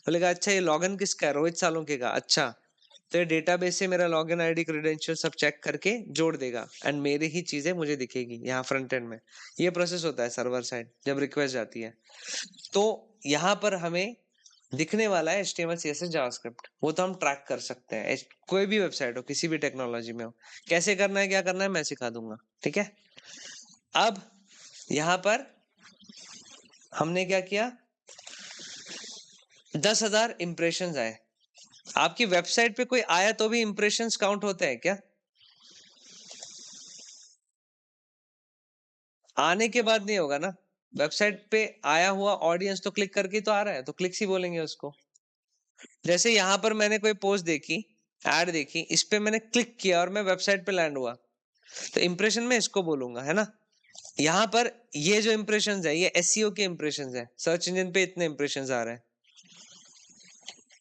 Speaker 1: बोलेगा अच्छा ये लॉगिन किसका है, रोहित सालोंके का, अच्छा तो ये डेटाबेस से मेरा लॉगिन आईडी क्रेडेंशियल सब चेक करके जोड़ देगा एंड मेरी ही चीजें मुझे दिखेगी यहाँ फ्रंट एंड में। ये प्रोसेस होता है सर्वर साइड जब रिक्वेस्ट जाती है। तो यहाँ पर हमें दिखने वाला है HTML CSS जावास्क्रिप्ट, वो तो हम ट्रैक कर सकते हैं। कोई भी वेबसाइट हो, किसी भी टेक्नोलॉजी में हो, कैसे करना है, क्या करना है, मैं सिखा दूंगा, ठीक है। अब यहाँ पर हमने क्या किया, 10,000 इंप्रेशंस आए। आपकी वेबसाइट पे कोई आया तो भी इंप्रेशंस काउंट होते हैं क्या? आने के बाद नहीं होगा ना, वेबसाइट पे आया हुआ ऑडियंस तो क्लिक करके तो आ रहा है, तो क्लिक्स ही बोलेंगे उसको। जैसे यहाँ पर मैंने कोई पोस्ट देखी, एड देखी, इस पे मैंने क्लिक किया और मैं वेबसाइट पे लैंड हुआ, तो इंप्रेशन में इसको बोलूंगा, है ना। यहाँ पर ये जो इंप्रेशंस है, ये SEO के इंप्रेशंस है, सर्च इंजन पे इतने इंप्रेशंस आ रहे हैं,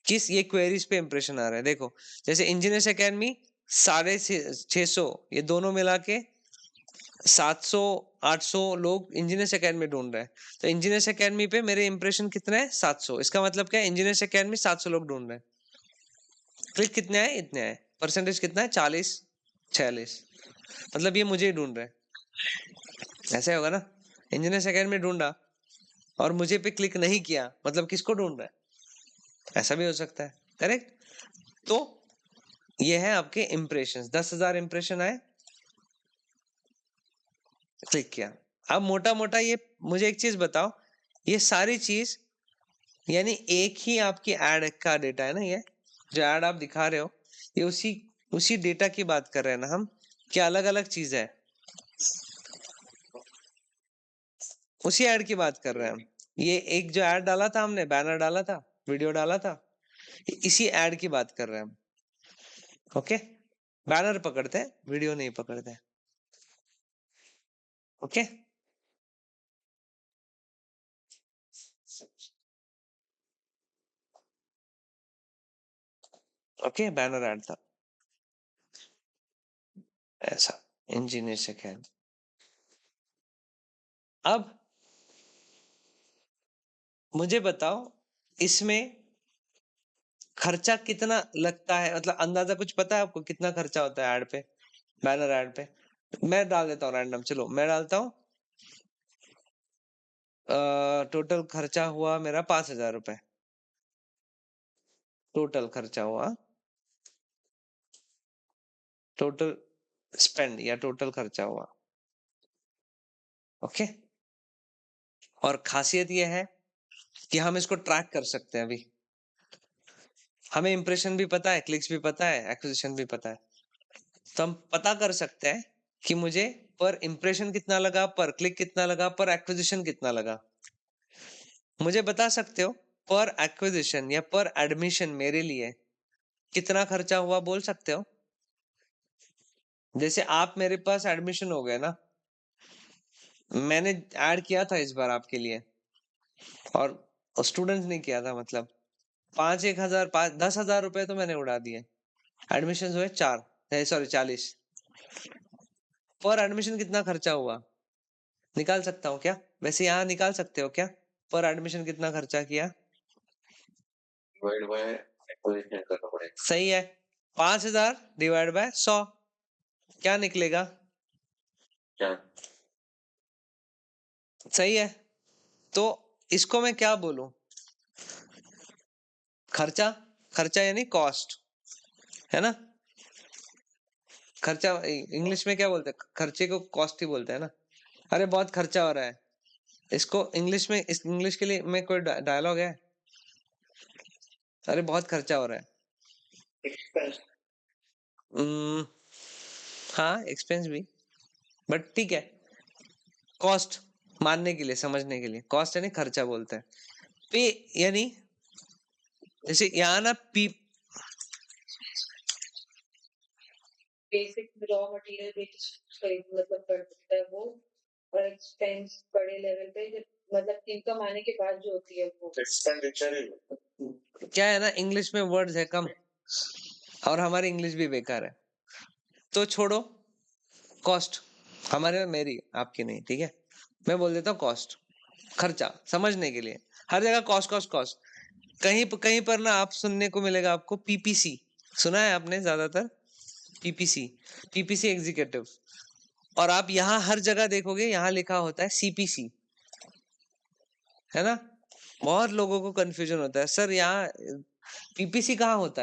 Speaker 1: किस ये क्वेरीज पे इंप्रेशन आ रहा है। देखो जैसे इंजीनियर्स एकेडमी 650, ये दोनों मिला के 700-800 लोग इंजीनियर्स एकेडमी ढूंढ रहे हैं, तो इंजीनियर्स एकेडमी पे मेरे इंप्रेशन कितने हैं, 700। इसका मतलब क्या है, इंजीनियर्स एकेडमी 700 लोग ढूंढ रहे हैं, क्लिक कितने आए, इतने आए, परसेंटेज कितना है, 40-46, मतलब ये मुझे ही ढूंढ रहे हैं। ऐसे होगा ना, इंजीनियर्स एकेडमी ढूंढा और मुझे पे क्लिक नहीं किया, मतलब किसको ढूंढ रहा है, ऐसा भी हो सकता है, करेक्ट। तो ये है आपके इंप्रेशन, 10,000 इंप्रेशन आए, क्लिक किया। अब मोटा मोटा ये मुझे एक चीज बताओ, ये सारी चीज यानी एक ही आपकी एड का डेटा है ना, ये जो एड आप दिखा रहे हो, ये उसी डेटा की बात कर रहे हैं ना हम, क्या अलग अलग चीज है, उसी ऐड की बात कर रहे हैं हम। ये एक जो ऐड डाला था हमने, बैनर डाला था, वीडियो डाला था, इसी ऐड की बात कर रहे हैं हम, ओके। बैनर पकड़ते हैं, वीडियो नहीं पकड़ते, ओके। ओके, बैनर ऐड था ऐसा, इंजीनियर से कह। अब मुझे बताओ इसमें खर्चा कितना लगता है, मतलब अंदाजा कुछ पता है आपको, कितना खर्चा होता है ऐड पे, बैनर ऐड पे? मैं डाल देता हूँ रैंडम, चलो मैं डालता हूँ। टोटल खर्चा हुआ मेरा 5,000 रुपए, टोटल खर्चा हुआ, टोटल स्पेंड या टोटल खर्चा हुआ, ओके। और खासियत यह है कि हम इसको ट्रैक कर सकते हैं। अभी हमें इंप्रेशन भी पता है, क्लिक्स भी पता है, एक्विजिशन भी पता है, तो हम पता कर सकते हैं कि मुझे पर इंप्रेशन कितना लगा, पर क्लिक कितना लगा, पर एक्विजिशन कितना लगा। मुझे बता सकते हो पर एक्विजिशन या पर एडमिशन मेरे लिए कितना खर्चा हुआ, बोल सकते हो? जैसे आप मेरे पास एडमिशन हो गए ना, मैंने ऐड किया था इस बार आपके लिए, और स्टूडेंट्स नहीं किया था, मतलब 10,000 रुपए तो मैंने उड़ा दिए, एडमिशन हुए 40। पर एडमिशन कितना खर्चा हुआ निकाल सकता हूँ क्या? वैसे यहाँ निकाल सकते हो क्या, पर एडमिशन कितना खर्चा किया?
Speaker 2: डिवाइड बाय एक्विजिशन करना पड़ेगा।
Speaker 1: सही है, 5,000 डिवाइड बाय 100 क्या निकलेगा?
Speaker 2: क्या?
Speaker 1: सही है, तो इसको मैं क्या बोलूं, खर्चा, खर्चा यानी कॉस्ट, है ना। खर्चा इंग्लिश में क्या बोलते हैं, खर्चे को कॉस्ट ही बोलते हैं ना। अरे बहुत खर्चा हो रहा है, इसको इंग्लिश में, इस इंग्लिश के लिए में कोई डायलॉग है? अरे बहुत खर्चा हो रहा है,
Speaker 2: एक्सपेंस।
Speaker 1: हाँ एक्सपेंस भी, बट ठीक है, कॉस्ट मानने के लिए, समझने के लिए, कॉस्ट यानी खर्चा बोलते हैं। पे यानी जैसे यहाँ ना पी,
Speaker 4: बेसिक रॉ मटेरियल बेच मतलब कर सकता है वो, और एक्सपेंस बड़े लेवल पे मतलब इनकम आने के बाद जो होती है वो
Speaker 3: एक्सपेंडिचर ही
Speaker 1: क्या है ना, इंग्लिश में वर्ड्स है कम और हमारी इंग्लिश भी बेकार है, तो छोड़ो, कॉस्ट हमारे में, मेरी आपकी नहीं, ठीक है। मैं बोल देता हूँ कॉस्ट, खर्चा समझने के लिए, हर जगह कॉस्ट कॉस्ट कॉस्ट। कहीं पर ना आप सुनने को मिलेगा आपको PPC, सुना है आपने ज्यादातर PPC एग्जीक्यूटिव, और आप यहाँ हर जगह देखोगे यहाँ लिखा होता है CPC, है ना। बहुत लोगों को कंफ्यूजन होता है सर, यहाँ पीपीसी कहाँ होता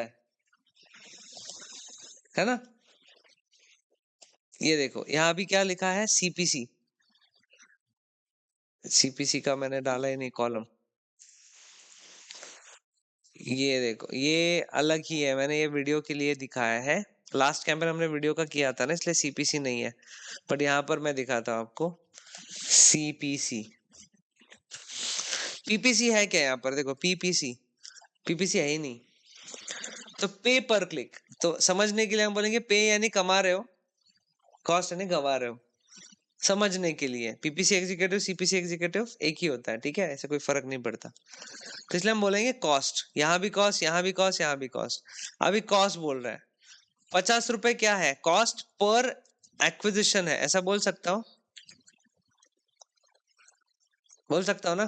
Speaker 1: है ना? ये देखो यहाँ भी क्या लिखा है, सीपीसी। सीपीसी का मैंने डाला ही नहीं कॉलम। ये देखो ये अलग ही है, मैंने ये वीडियो के लिए दिखाया है। लास्ट कैंपेन हमने वीडियो का किया था ना, इसलिए सीपीसी नहीं है, बट यहाँ पर मैं दिखाता हूँ आपको सीपीसी। पीपीसी है क्या यहाँ पर? देखो पीपीसी, पीपीसी है ही नहीं। तो पे पर क्लिक, तो समझने के लिए हम बोलेंगे पे यानी कमा रहे हो, कॉस्ट यानी गवा रहे हो। समझने के लिए पीपीसी एग्जीक्यूटिव सीपीसी एग्जीक्यूटिव एक ही होता है, ठीक है, ऐसे कोई फर्क नहीं पड़ता। तो इसलिए हम बोलेंगे कॉस्ट, यहाँ भी कॉस्ट, यहाँ भी कॉस्ट, यहाँ भी कॉस्ट। अभी कॉस्ट बोल रहे हैं, 50 रुपए क्या है? कॉस्ट पर एक्विजिशन है, ऐसा बोल सकता हूँ, बोल सकता हूँ ना?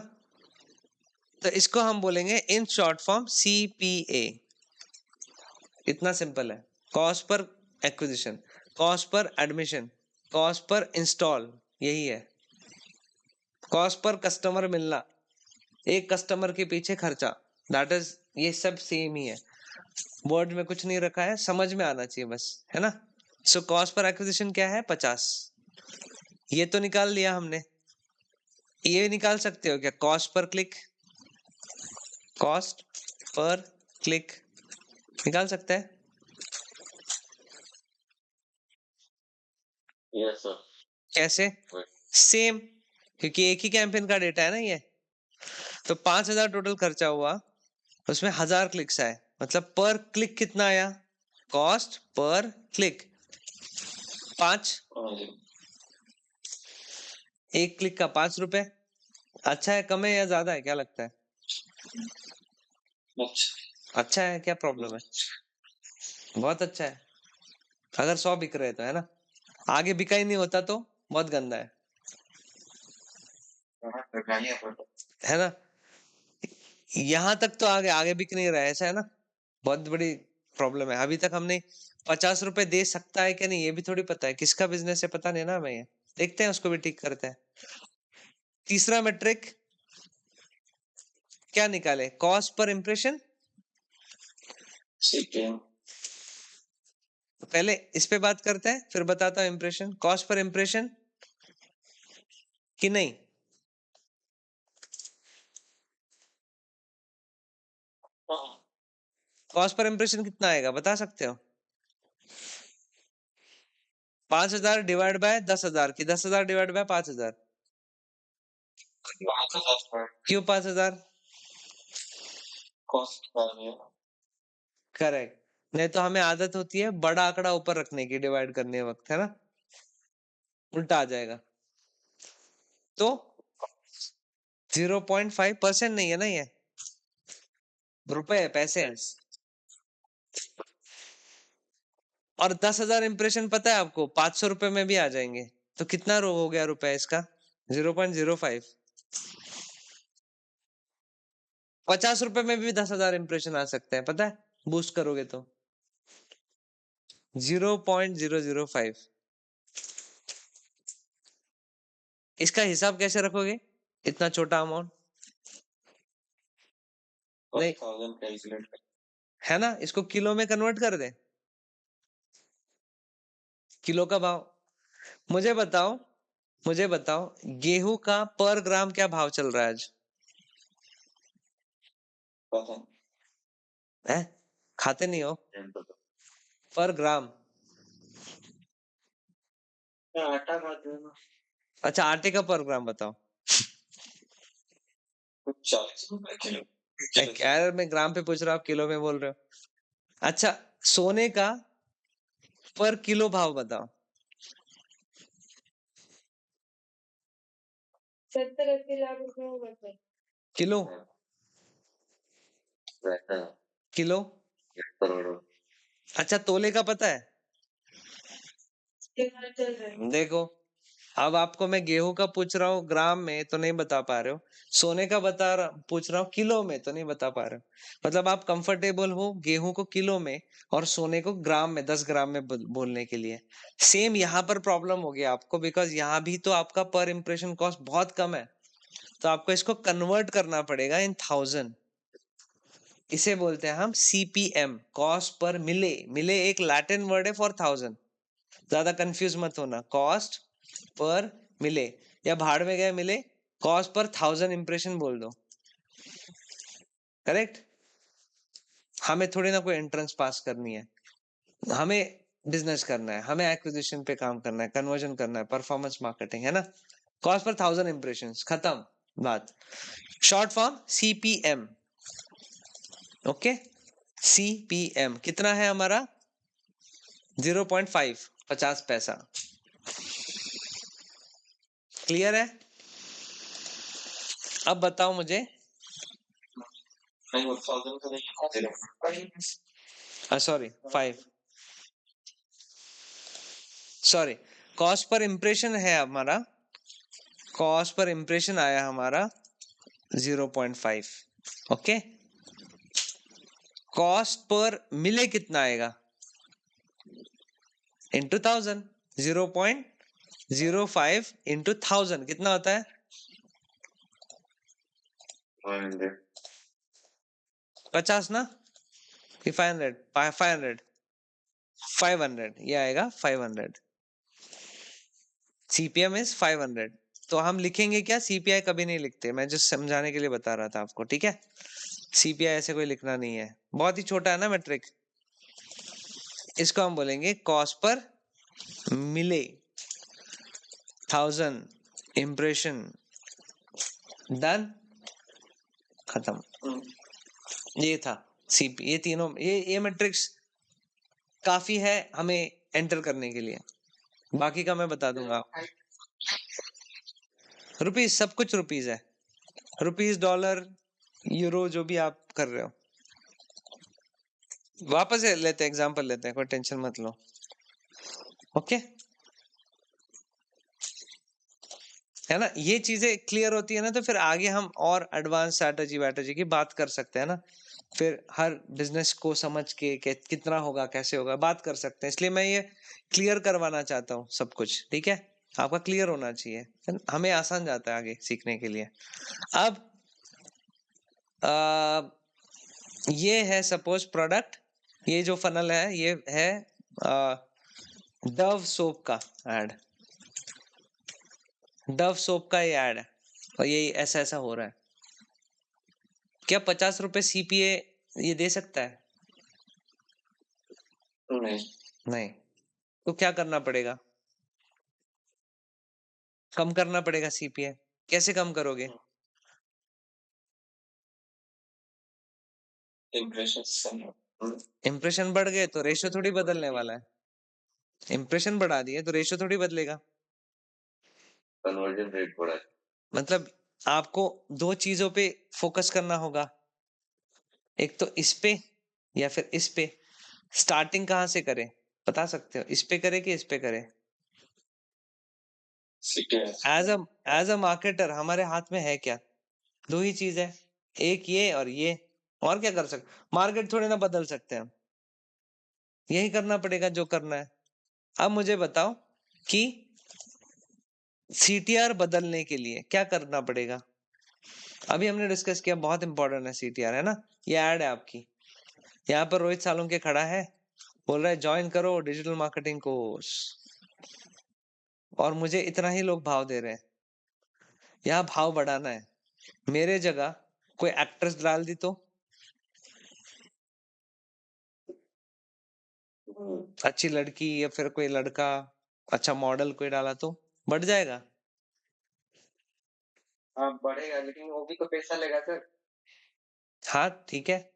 Speaker 1: तो इसको हम बोलेंगे इन शॉर्ट फॉर्म सीपीए। इतना सिंपल है। Cost per acquisition, cost per admission, cost per install, यही है। कॉस्ट पर कस्टमर मिलना, एक कस्टमर के पीछे खर्चा, दैट इज, ये सब सेम ही है। वर्ड में कुछ नहीं रखा है, समझ में आना चाहिए बस, है ना? सो कॉस्ट पर एक्विजिशन क्या है? 50। ये तो निकाल लिया हमने। ये निकाल सकते हो क्या? Cost per click, cost per click निकाल सकते हैं?
Speaker 2: Yes sir.
Speaker 1: कैसे? सेम, क्योंकि एक ही कैंपेन का डेटा है ना ये। तो 5000 टोटल खर्चा हुआ, उसमें 1000 क्लिक्स आए, मतलब पर क्लिक कितना आया? Cost per click 5।
Speaker 2: हाँ जी।
Speaker 1: एक क्लिक का 5 रुपए। अच्छा है, कम है या ज्यादा है, क्या लगता है? अच्छा है, क्या प्रॉब्लम है? बहुत अच्छा है, अगर 100 बिक रहे तो, है ना? आगे बिका ही नहीं होता तो बहुत गंदा है ना? यहाँ तक तो आगे आगे बिक नहीं रहा है, ऐसा है ना? बहुत बड़ी प्रॉब्लम है। अभी तक हमने 50 रुपए दे सकता है क्या नहीं, ये भी थोड़ी पता है। किसका बिजनेस है पता नहीं ना हमें, ये देखते हैं, उसको भी ठीक करते हैं। तीसरा मेट्रिक क्या निकाले? Cost per impression. पहले इस पे बात करते हैं, फिर बताता हूँ इंप्रेशन। कॉस्ट पर इंप्रेशन कि नहीं? कॉस्ट पर इंप्रेशन कितना आएगा, बता सकते हो? 5000 डिवाइड बाय 10,000 की 10,000 डिवाइड बाय 5000। क्यों 5000? करेक्ट, नहीं तो हमें आदत होती है बड़ा आंकड़ा ऊपर रखने की डिवाइड करने वक्त, है ना? उल्टा आ जाएगा। तो 0.5% नहीं है ना, ये रुपए है, पैसे हैं। और 10,000 इंप्रेशन पता है आपको 500 रुपए में भी आ जाएंगे। तो कितना रो हो गया रुपए इसका? 0.05। 50 रुपए में भी 10,000 इंप्रेशन आ सकते हैं, पता है, बूस्ट करोगे तो। 0.005। इसका हिसाब कैसे रखोगे, इतना छोटा अमाउंट? नहीं है ना, इसको किलो में कन्वर्ट कर दे, किलो का भाव। मुझे बताओ, मुझे बताओ, गेहूं का पर ग्राम क्या भाव चल रहा है आज? है, खाते नहीं हो? पर ग्राम।
Speaker 3: आटा खाते हैं ना।
Speaker 1: अच्छा, आटे का पर ग्राम बताओ।
Speaker 2: 40 रुपए किलो।
Speaker 1: यार मैं ग्राम पे पूछ रहा हूँ, आप किलो में बोल रहे हो। अच्छा, सोने का पर किलो भाव बताओ।
Speaker 4: 70-80 लाख रुपए में बचा।
Speaker 1: Kilo, kilo. अच्छा, तोले का पता है?
Speaker 4: कितना चल रहा है?
Speaker 1: देखो, अब आपको मैं गेहूं का पूछ रहा हूँ ग्राम में तो नहीं बता पा रहे हो, सोने का पूछ रहा हूँ किलो में तो नहीं बता पा रहे हो। मतलब आप कंफर्टेबल हो गेहूं को किलो में और सोने को ग्राम में, 10 ग्राम में बोलने के लिए। सेम यहाँ पर प्रॉब्लम हो गया आपको, बिकॉज यहाँ भी तो आपका पर इम्प्रेशन कॉस्ट बहुत कम है। तो आपको इसको कन्वर्ट करना पड़ेगा इन 1000। इसे बोलते हैं हम CPM, कॉस्ट पर मिले। मिले एक लैटिन वर्ड है फॉर 1000, ज्यादा कंफ्यूज मत होना। कॉस्ट पर मिले या भाड़ में गए मिले, कॉस्ट पर 1000 इंप्रेशन बोल दो। करेक्ट। हमें थोड़ी ना कोई एंट्रेंस पास करनी है, हमें बिजनेस करना है, हमें एक्विजिशन पे काम करना है, कन्वर्जन करना है, परफॉर्मेंस मार्केटिंग है ना। कॉस्ट पर 1000 इंप्रेशन, खत्म बात। Short form CPM। Okay, CPM कितना है हमारा? 0.5, 50 पैसा। क्लियर है? अब बताओ मुझे।
Speaker 2: नहीं वो 1000 का नहीं है,
Speaker 1: sorry 5, sorry. Cost per impression है हमारा, कॉस्ट पर इंप्रेशन आया हमारा 0.5। ओके, कॉस्ट पर मिले कितना आएगा? इंटू 1000। 0.05 इंटू 1000 कितना होता है?
Speaker 2: 100।
Speaker 1: 50 ना कि 500? 500, 500 ये आएगा 500। CPM is 500। तो हम लिखेंगे क्या? CPI कभी नहीं लिखते, मैं जस्ट समझाने के लिए बता रहा था आपको, ठीक है। CPI ऐसे कोई लिखना नहीं है, बहुत ही छोटा है ना मैट्रिक। इसको हम बोलेंगे कॉस्ट पर मिले 1000 इंप्रेशन, डन, खत्म। ये था CP, ये तीनों, ये मैट्रिक्स काफी है हमें एंटर करने के लिए, बाकी का मैं बता दूंगा। रुपीज, सब कुछ रुपीज है। रुपीज, डॉलर, यूरो, जो भी आप कर रहे हो। वापस लेते हैं, एग्जांपल लेते हैं, कोई टेंशन मत लो। ओके, है ना। ये चीजें क्लियर होती है ना, तो फिर आगे हम और एडवांस स्ट्रैटेजी वैटेजी की बात कर सकते हैं ना। फिर हर बिजनेस को समझ के कितना होगा, कैसे होगा, बात कर सकते हैं। इसलिए मैं ये क्लियर करवाना चाहता हूँ सब कुछ, ठीक है। आपका क्लियर होना चाहिए, हमें आसान जाता है आगे सीखने के लिए। अब ये है सपोज प्रोडक्ट, ये जो फनल है ये है डव सोप का एड। डव सोप का ये एड है और ये ऐसा ऐसा हो रहा है। क्या 50 रुपए CPA ये दे सकता है? नहीं। तो क्या करना पड़ेगा? कम करना पड़ेगा CPA। कैसे कम करोगे? इंप्रेशन बढ़ गए तो रेशियो थोड़ी बदलने वाला है। इंप्रेशन बढ़ा दिए तो रेशियो थोड़ी बदलेगा।
Speaker 2: कन्वर्जन रेट बढ़ा है।
Speaker 1: मतलब आपको दो चीजों पे फोकस करना होगा, एक तो इस पे या फिर इस पे। स्टार्टिंग कहाँ से करें बता सकते हो? इस पे करें कि इस पे करें? एज अ मार्केटर हमारे हाथ में है क्या? दो ही चीज है, एक ये और ये। और क्या कर सकते? मार्केट थोड़ी ना बदल सकते हैं हम, यही करना पड़ेगा जो करना है। अब मुझे बताओ कि CTR बदलने के लिए क्या करना पड़ेगा? अभी हमने डिस्कस किया, बहुत इंपॉर्टेंट है CTR, है ना। ये ऐड है आपकी, यहाँ पर रोहित सालुंके खड़ा है, बोल रहा है ज्वाइन करो डिजिटल मार्केटिंग कोर्स, और मुझे इतना ही लोग भाव दे रहे हैं। यहाँ भाव बढ़ाना है। मेरे जगह कोई एक्ट्रेस डाल दी तो, अच्छी लड़की या फिर कोई लड़का, अच्छा मॉडल कोई डाला तो बढ़ जाएगा।
Speaker 3: हाँ बढ़ेगा, लेकिन वो भी तो पैसा लेगा सर।
Speaker 1: हाँ ठीक है,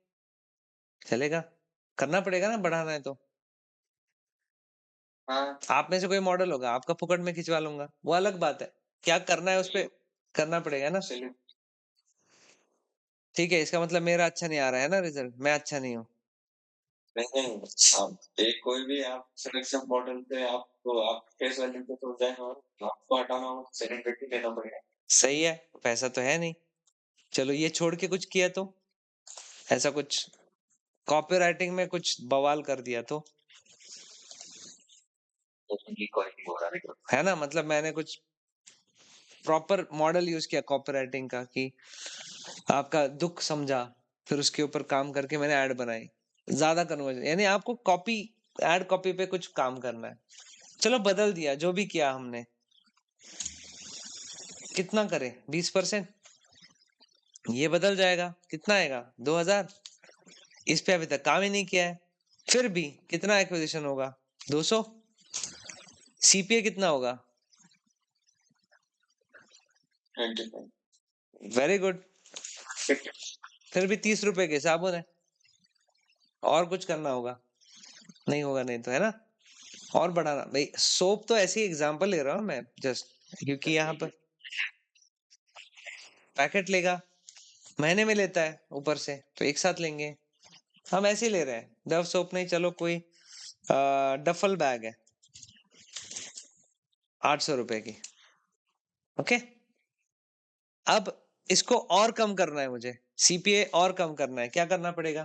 Speaker 1: चलेगा, करना पड़ेगा ना, बढ़ाना है तो।
Speaker 3: हाँ
Speaker 1: आप में से कोई मॉडल होगा, आपका फुकट में खिंचवा लूंगा, वो अलग बात है। क्या करना है उस पे करना पड़ेगा ना।
Speaker 3: चलिए।
Speaker 1: ठीक है, इसका मतलब मेरा अच्छा नहीं आ रहा है ना रिजल्ट, मैं अच्छा नहीं हूँ।
Speaker 2: नहीं आप एक कोई भी आप सिलेक्शन मॉडल पे आपको आप फेस वैल्यू पे तो जाएगा, आपको हटाना हो सेलिब्रिटी लेना पड़ेगा।
Speaker 1: सही है, पैसा तो है नहीं। चलो ये छोड़ के कुछ किया तो, ऐसा कुछ कॉपीराइटिंग में कुछ बवाल कर दिया तो,
Speaker 2: तो ये क्वालिटी हो रहा है।
Speaker 1: है ना। मतलब मैंने कुछ प्रॉपर मॉडल यूज किया कॉपीराइटिंग का कि आपका दुख समझा, फिर उसके ऊपर काम करके मैंने ऐड बनाई, ज्यादा कन्वर्जन। यानी आपको कॉपी, ऐड कॉपी पे कुछ काम करना है। चलो बदल दिया, जो भी किया हमने, कितना करें 20%, ये बदल जाएगा, कितना आएगा 2000। इस पे अभी तक काम ही नहीं किया है, फिर भी कितना एक्विजिशन होगा 200। सीपीए कितना होगा?
Speaker 2: 25
Speaker 1: वेरी गुड। फिर भी 30 रुपए के साबुन है, और कुछ करना होगा? नहीं होगा, नहीं तो, है ना। और बढ़ाना भाई, सोप तो ऐसी एग्जांपल ले रहा हूँ मैं जस्ट, क्योंकि यहाँ पर पैकेट लेगा, महीने में लेता है ऊपर से, तो एक साथ लेंगे। हम ऐसे ही ले रहे हैं, डव सोप नहीं, चलो कोई डफल बैग है 800 रुपए की, ओके। अब इसको और कम करना है मुझे, सीपीए और कम करना है, क्या करना पड़ेगा?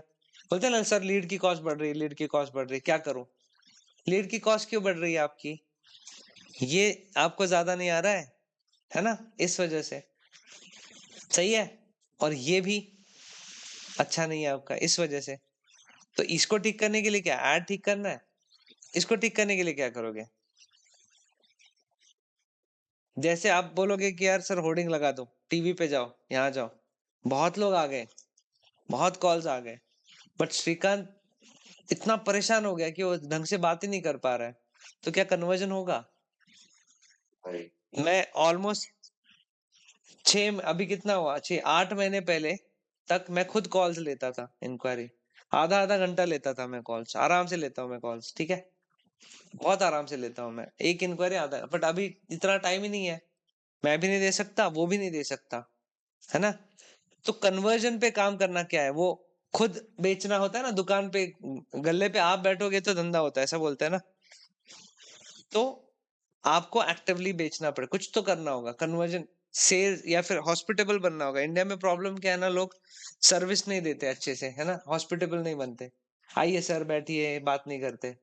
Speaker 1: बोलते हैं ना सर लीड की कॉस्ट बढ़ रही है, लीड की कॉस्ट बढ़ रही है, क्या करूं? लीड की कॉस्ट क्यों बढ़ रही है आपकी? ये आपको ज्यादा नहीं आ रहा है ना, इस वजह से, सही है। और ये भी अच्छा नहीं है आपका, इस वजह से। तो इसको ठीक करने के लिए क्या, ऐड ठीक करना है? इसको ठीक करने के लिए क्या करोगे? जैसे आप बोलोगे कि यार सर होर्डिंग लगा दो, टीवी पे जाओ, यहाँ जाओ, बहुत लोग आ गए, बहुत कॉल्स आ गए, बट श्रीकांत इतना परेशान हो गया कि वो ढंग से बात ही नहीं कर पा रहा है, तो क्या कन्वर्जन होगा? मैं ऑलमोस्ट अभी कितना हुआ, 6-8 महीने पहले तक मैं खुद कॉल्स लेता था, इंक्वायरी आधा आधा घंटा लेता था मैं कॉल्स, आराम से लेता हूँ मैं कॉल्स, ठीक है, बहुत आराम से लेता हूँ मैं, एक इंक्वायरी आधा। बट अभी इतना टाइम ही नहीं है, मैं भी नहीं दे सकता, वो भी नहीं दे सकता, है ना। तो कन्वर्जन पे काम करना क्या है, वो खुद बेचना होता है ना, दुकान पे गल्ले पे आप बैठोगे तो धंधा होता है, ऐसा बोलते हैं ना। तो आपको एक्टिवली बेचना पड़े, कुछ तो करना होगा, कन्वर्जन, सेल्स, या फिर हॉस्पिटेबल बनना होगा। इंडिया में प्रॉब्लम क्या है ना, लोग सर्विस नहीं देते अच्छे से, है ना, हॉस्पिटेबल नहीं बनते। आइए सर बैठिए, बात नहीं करते।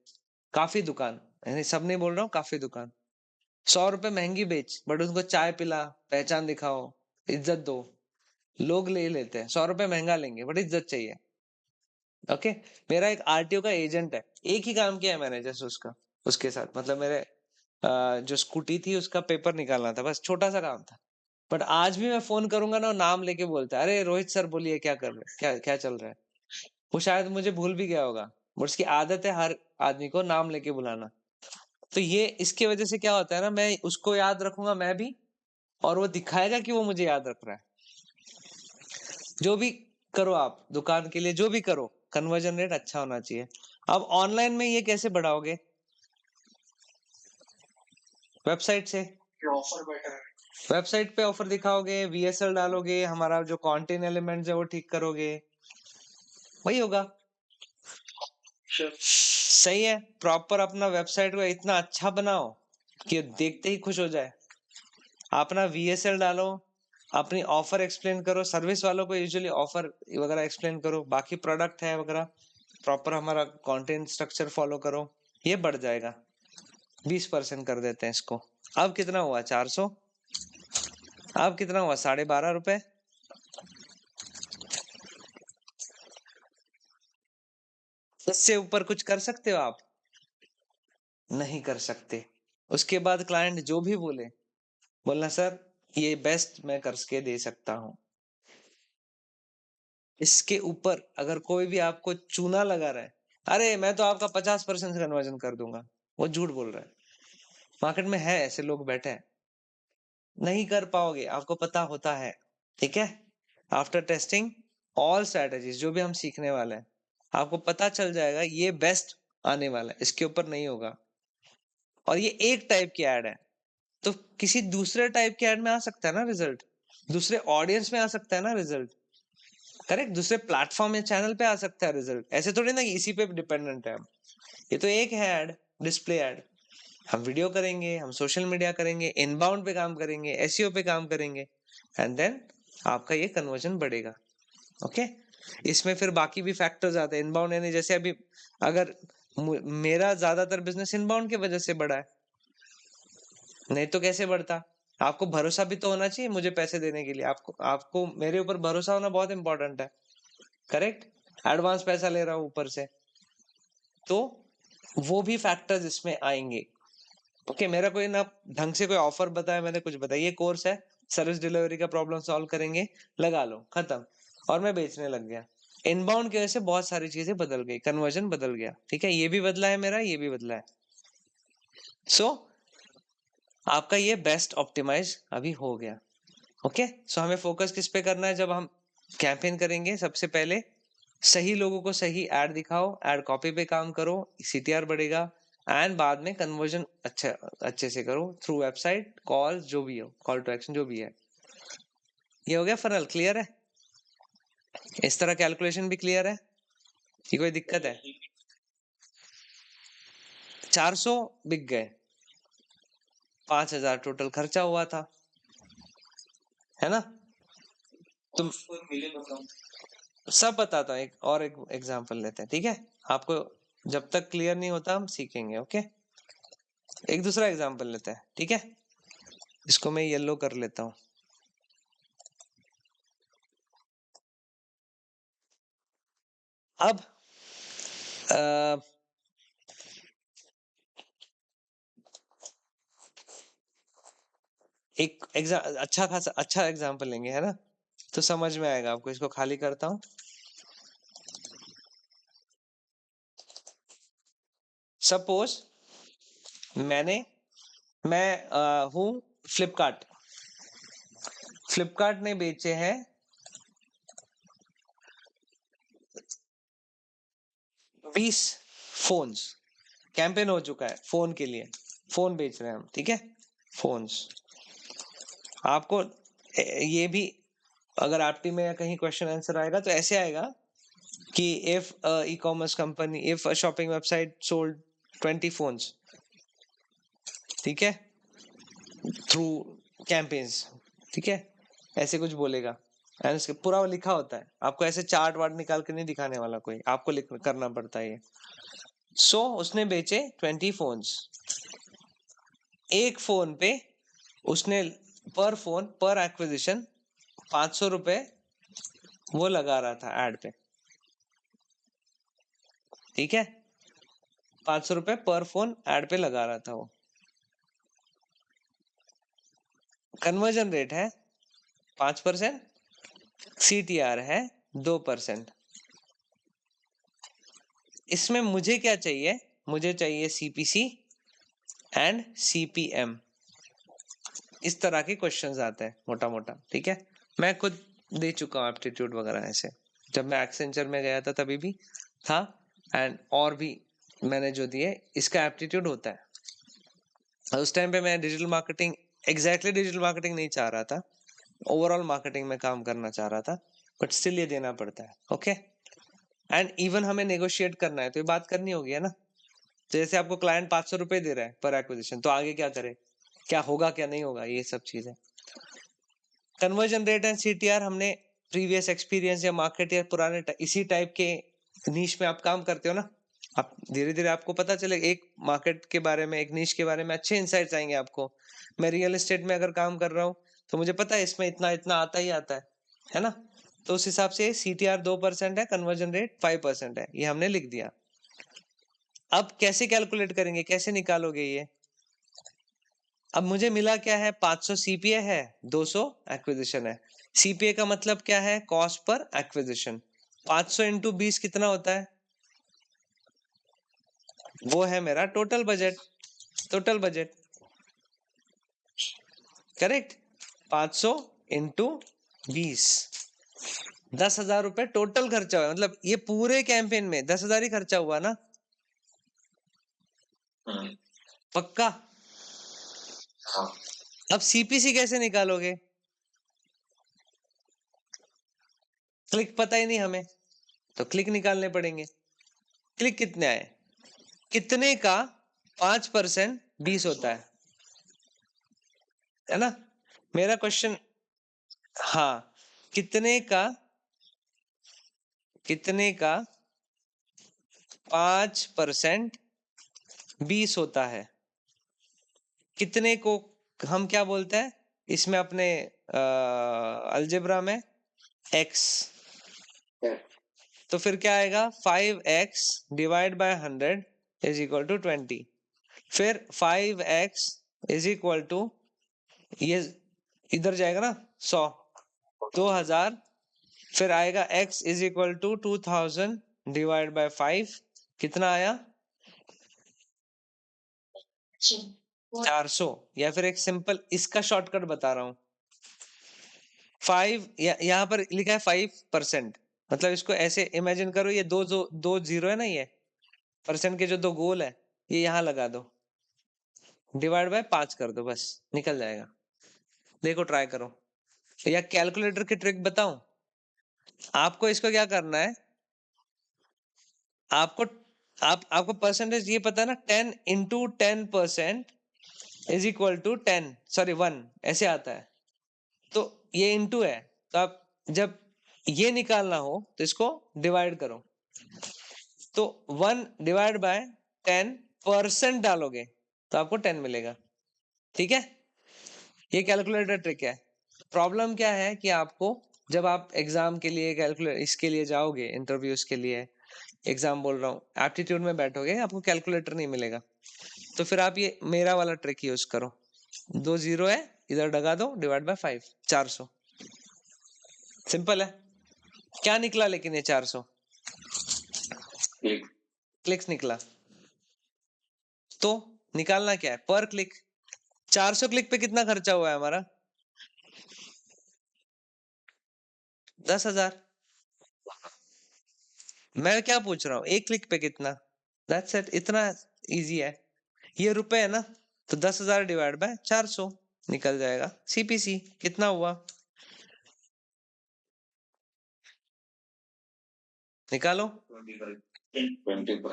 Speaker 1: काफी दुकान, यानी सब नहीं बोल रहा हूँ, काफी दुकान 100 रुपए महंगी बेच, बट उनको चाय पिला, पहचान दिखाओ, इज्जत दो, लोग ले लेते हैं। 100 रुपए महंगा लेंगे, बट इज्जत चाहिए, ओके। मेरा एक आरटीओ का एजेंट है, एक ही काम किया है मैंने जैसे उसका, उसके साथ, मतलब मेरे जो स्कूटी थी उसका पेपर निकालना था, बस छोटा सा काम था। बट आज भी मैं फोन करूंगा ना, वो नाम लेके बोलता है, अरे रोहित सर बोलिए, क्या कर रहे हैं, क्या क्या चल रहा है। वो शायद मुझे भूल भी गया होगा, बट उसकी आदत है हर आदमी को नाम लेके बुलाना। तो ये इसके वजह से क्या होता है ना, मैं उसको याद रखूंगा मैं भी, और वो दिखाएगा कि वो मुझे याद रख रहा है। जो भी करो आप दुकान के लिए, जो भी करो, कन्वर्जन रेट अच्छा होना चाहिए। अब ऑनलाइन में ये कैसे बढ़ाओगे? वेबसाइट से,
Speaker 3: ऑफर बेटर है।
Speaker 1: वेबसाइट पे ऑफर दिखाओगे, वीएसएल डालोगे, हमारा जो कंटेंट एलिमेंट्स है वो ठीक करोगे, वही होगा। सही है, प्रॉपर अपना वेबसाइट को इतना अच्छा बनाओ कि देखते ही खुश हो जाए। अपना वीएसएल डालो, अपनी ऑफर एक्सप्लेन करो, सर्विस वालों को यूजुअली ऑफर वगैरह एक्सप्लेन करो, बाकी प्रोडक्ट है वगैरह, प्रॉपर हमारा कंटेंट स्ट्रक्चर फॉलो करो, ये बढ़ जाएगा। 20% कर देते हैं इसको। अब कितना हुआ, 400। अब कितना हुआ, 12.5 रुपए। इससे ऊपर कुछ कर सकते हो आप? नहीं कर सकते। उसके बाद क्लाइंट जो भी बोले, बोलना सर ये बेस्ट मैं करके दे सकता हूँ। इसके ऊपर अगर कोई भी आपको चूना लगा रहा है, अरे मैं तो आपका 50% कन्वर्जन कर दूंगा, वो झूठ बोल रहा है। मार्केट में है ऐसे लोग बैठे हैं, नहीं कर पाओगे, आपको पता होता है, ठीक है। आफ्टर टेस्टिंग ऑल स्ट्रेटेजीज, जो भी हम सीखने वाले हैं, आपको पता चल जाएगा ये बेस्ट आने वाला है, इसके ऊपर नहीं होगा। और ये एक टाइप की एड है, तो किसी दूसरे टाइप के एड में आ सकता है ना रिजल्ट, दूसरे ऑडियंस में आ सकता है ना रिजल्ट, करेक्ट, दूसरे प्लेटफॉर्म या चैनल पे आ सकता है रिजल्ट। ऐसे थोड़ी ना कि इसी पे डिपेंडेंट है हम। ये तो एक है एड, डिस्प्ले एड। हम वीडियो करेंगे, हम सोशल मीडिया करेंगे, इनबाउंड पे काम करेंगे, एसईओ पे काम करेंगे, एंड देन आपका ये कन्वर्जन बढ़ेगा, ओके। इसमें फिर बाकी भी फैक्टर्स आते हैं, इनबाउंड, यानी जैसे अभी अगर मेरा ज्यादातर बिजनेस इनबाउंड की वजह से बढ़ा है, नहीं तो कैसे बढ़ता। आपको भरोसा भी तो होना चाहिए मुझे पैसे देने के लिए। आपको आपको मेरे ऊपर भरोसा होना बहुत इंपॉर्टेंट है, करेक्ट? एडवांस पैसा ले रहा हूं ऊपर से, तो वो भी फैक्टर्स इसमें आएंगे। ओके, मेरा कोई ना ढंग से कोई ऑफर बताया, मैंने कुछ बताया, ये कोर्स है, सर्विस डिलीवरी का प्रॉब्लम सॉल्व करेंगे, लगा लो, खत्म, और मैं बेचने लग गया। इनबाउंड की वजह से बहुत सारी चीजें बदल गई, कन्वर्जन बदल गया, ठीक है, ये भी बदला है मेरा, ये भी बदला है। सो आपका ये बेस्ट ऑप्टिमाइज अभी हो गया। ओके, सो हमें फोकस किस पे करना है जब हम कैंपेन करेंगे? सबसे पहले सही लोगों को सही ऐड दिखाओ, ऐड कॉपी पे काम करो, सीटीआर बढ़ेगा, एंड बाद में कन्वर्जन अच्छे से करो थ्रू वेबसाइट, कॉल, जो भी हो, कॉल टू एक्शन जो भी है। ये हो गया फनल, क्लियर है? इस तरह कैलकुलेशन भी क्लियर है? ये कोई दिक्कत है? 400 बिक गए, 5000 टोटल खर्चा हुआ था, है ना? तुम
Speaker 2: मिले बताओ।
Speaker 1: सब बताता हूँ, एक और एक एग्जांपल लेते हैं, ठीक है? आपको जब तक क्लियर नहीं होता हम सीखेंगे। ओके, एक दूसरा एग्जांपल लेते हैं, ठीक है? इसको मैं येलो कर लेता हूँ। अब एक अच्छा खासा अच्छा एग्जांपल लेंगे, है ना? तो समझ में आएगा आपको। इसको खाली करता हूँ। सपोज मैं हूँ फ्लिपकार्ट। फ्लिपकार्ट ने बेचे हैं 20 फोन्स। कैंपेन हो चुका है फोन के लिए, फोन बेच रहे हैं हम, ठीक है? फोन्स। आपको ये भी अगर आपटी में या कहीं क्वेश्चन आंसर आएगा तो ऐसे आएगा कि if e commerce company, if shopping website sold 20 phones, ठीक है, थ्रू कैंपेन्स, ठीक है, ऐसे कुछ बोलेगा, एंड उसके पूरा लिखा होता है। आपको ऐसे चार्ट वार्ट निकाल के नहीं दिखाने वाला कोई, आपको करना पड़ता है ये। सो उसने बेचे 20 फोन्स। एक फोन पे उसने पर फोन पर एक्विजिशन 500 रुपए वो लगा रहा था एड पे, ठीक है? 500 रुपए पर फोन एड पे लगा रहा था वो। कन्वर्जन रेट है 5%, सीटीआर है 2%। इसमें मुझे क्या चाहिए? मुझे चाहिए सीपीसी एंड सीपीएम। इस तरह के क्वेश्चंस आते हैं मोटा मोटा, ठीक है? मैं खुद दे चुका हूँ एप्टीट्यूड वगैरह ऐसे, जब मैं एक्सेंचर में गया था तभी भी था, एंड और भी मैंने जो दिए, इसका एप्टीट्यूड होता है। उस टाइम पे मैं digital marketing, exactly digital marketing नहीं चाह रहा था, ओवरऑल मार्केटिंग में काम करना चाह रहा था, बट स्टिल ये देना पड़ता है। ओके, एंड इवन हमें नेगोशिएट करना है तो ये बात करनी होगी, है ना? जैसे आपको क्लाइंट 500 रुपए दे रहा है पर एक्विजिशन, तो आगे क्या करे, क्या होगा क्या नहीं होगा, ये सब चीजें। कन्वर्जन रेट एंड सीटीआर हमने प्रीवियस एक्सपीरियंस या मार्केट या पुराने इसी टाइप के नीश में आप काम करते हो ना, आप धीरे धीरे आपको पता चले एक मार्केट के बारे में, एक नीश के बारे में अच्छे इंसाइट्स आएंगे आपको। मैं रियल एस्टेट में अगर काम कर रहा हूँ तो मुझे पता है इसमें इतना इतना आता ही आता है ना? तो उस हिसाब से सीटीआर 2% है, कन्वर्जन रेट 5% है, ये हमने लिख दिया। अब कैसे कैलकुलेट करेंगे, कैसे निकालोगे ये? अब मुझे मिला क्या है, 500 सीपीए है, 200 एक्विजिशन है। सीपीए का मतलब क्या है? Cost per acquisition. 500 इंटू 20 कितना होता है? वो है मेरा total budget. Total budget, correct? 500 into 20, 10,000 रुपए टोटल खर्चा हुआ, मतलब ये पूरे कैंपेन में 10,000 ही खर्चा हुआ ना? पक्का?
Speaker 2: हाँ।
Speaker 1: अब सीपीसी कैसे निकालोगे? क्लिक पता ही नहीं हमें, तो क्लिक निकालने पड़ेंगे। क्लिक कितने आए? कितने का 5% 20 होता है ना? मेरा क्वेश्चन, हाँ, कितने का 5% 20 होता है? कितने को हम क्या बोलते हैं? इसमें अपने अलजेब्रा में x, तो फिर क्या आएगा 5x divide by 100 is equal to 20। फिर 5x इज इक्वल टू ये इधर जाएगा ना 100, 2000, फिर आएगा x is equal to 2000 divide by 5, कितना आया 400। या फिर एक सिंपल इसका शॉर्टकट बता रहा हूं, 5 यहाँ पर लिखा है 5%, मतलब इसको ऐसे इमेजिन करो, ये दो जीरो है ना, ये परसेंट के जो दो गोल है ये यहाँ लगा दो, डिवाइड बाय 5 कर दो, बस निकल जाएगा। देखो ट्राई करो, या कैलकुलेटर की ट्रिक बताऊं आपको। इसको क्या करना है, आपको परसेंटेज ये पता है ना, 10 into 10% is equal to 10, sorry 1 ऐसे आता है, तो ये इंटू है, तो आप जब ये निकालना हो तो इसको डिवाइड करो, तो 1 डिवाइड बाय 10% डालोगे तो आपको 10 मिलेगा। ठीक है, ये कैलकुलेटर ट्रिक है। प्रॉब्लम क्या है कि आपको जब आप एग्जाम के लिए कैलकुलेटर इसके लिए जाओगे, इंटरव्यूज के लिए, एग्जाम बोल रहा हूँ, एप्टीट्यूड में बैठोगे, आपको कैलकुलेटर नहीं मिलेगा, तो फिर आप ये मेरा वाला ट्रिक यूज करो, 2 जीरो है इधर लगा दो, डिवाइड बाय 5, 400। सिंपल है। क्या निकला लेकिन ये 400 क्लिक्स निकला, तो निकालना क्या है पर क्लिक। 400 क्लिक पे कितना खर्चा हुआ है हमारा 10,000। मैं क्या पूछ रहा हूँ एक क्लिक पे कितना, दैट्स इट, इतना इजी है। ये रुपए है ना, तो 10,000 डिवाइड बाय 400 निकल जाएगा। सीपीसी कितना हुआ, निकालो
Speaker 2: 25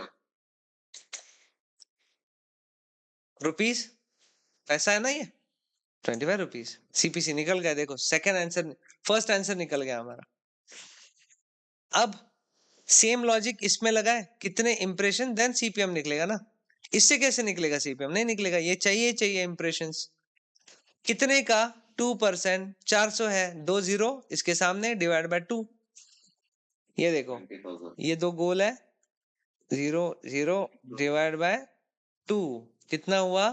Speaker 1: रुपीस, पैसा है ना ये 25 रुपीस। सीपीसी निकल गया, देखो सेकंड आंसर, फर्स्ट आंसर निकल गया हमारा। अब सेम लॉजिक इसमें लगाए, कितने इंप्रेशन देन सीपीएम निकलेगा ना। इससे कैसे निकलेगा सीपीएम, नहीं निकलेगा, ये चाहिए इंप्रेशंस। कितने का 2%, 400 है, 2 जीरो इसके सामने, डिवाइड बाय 2। ये देखो
Speaker 2: 20,000
Speaker 1: ये दो गोल है, 0 0 डिवाइड बाय 2 कितना हुआ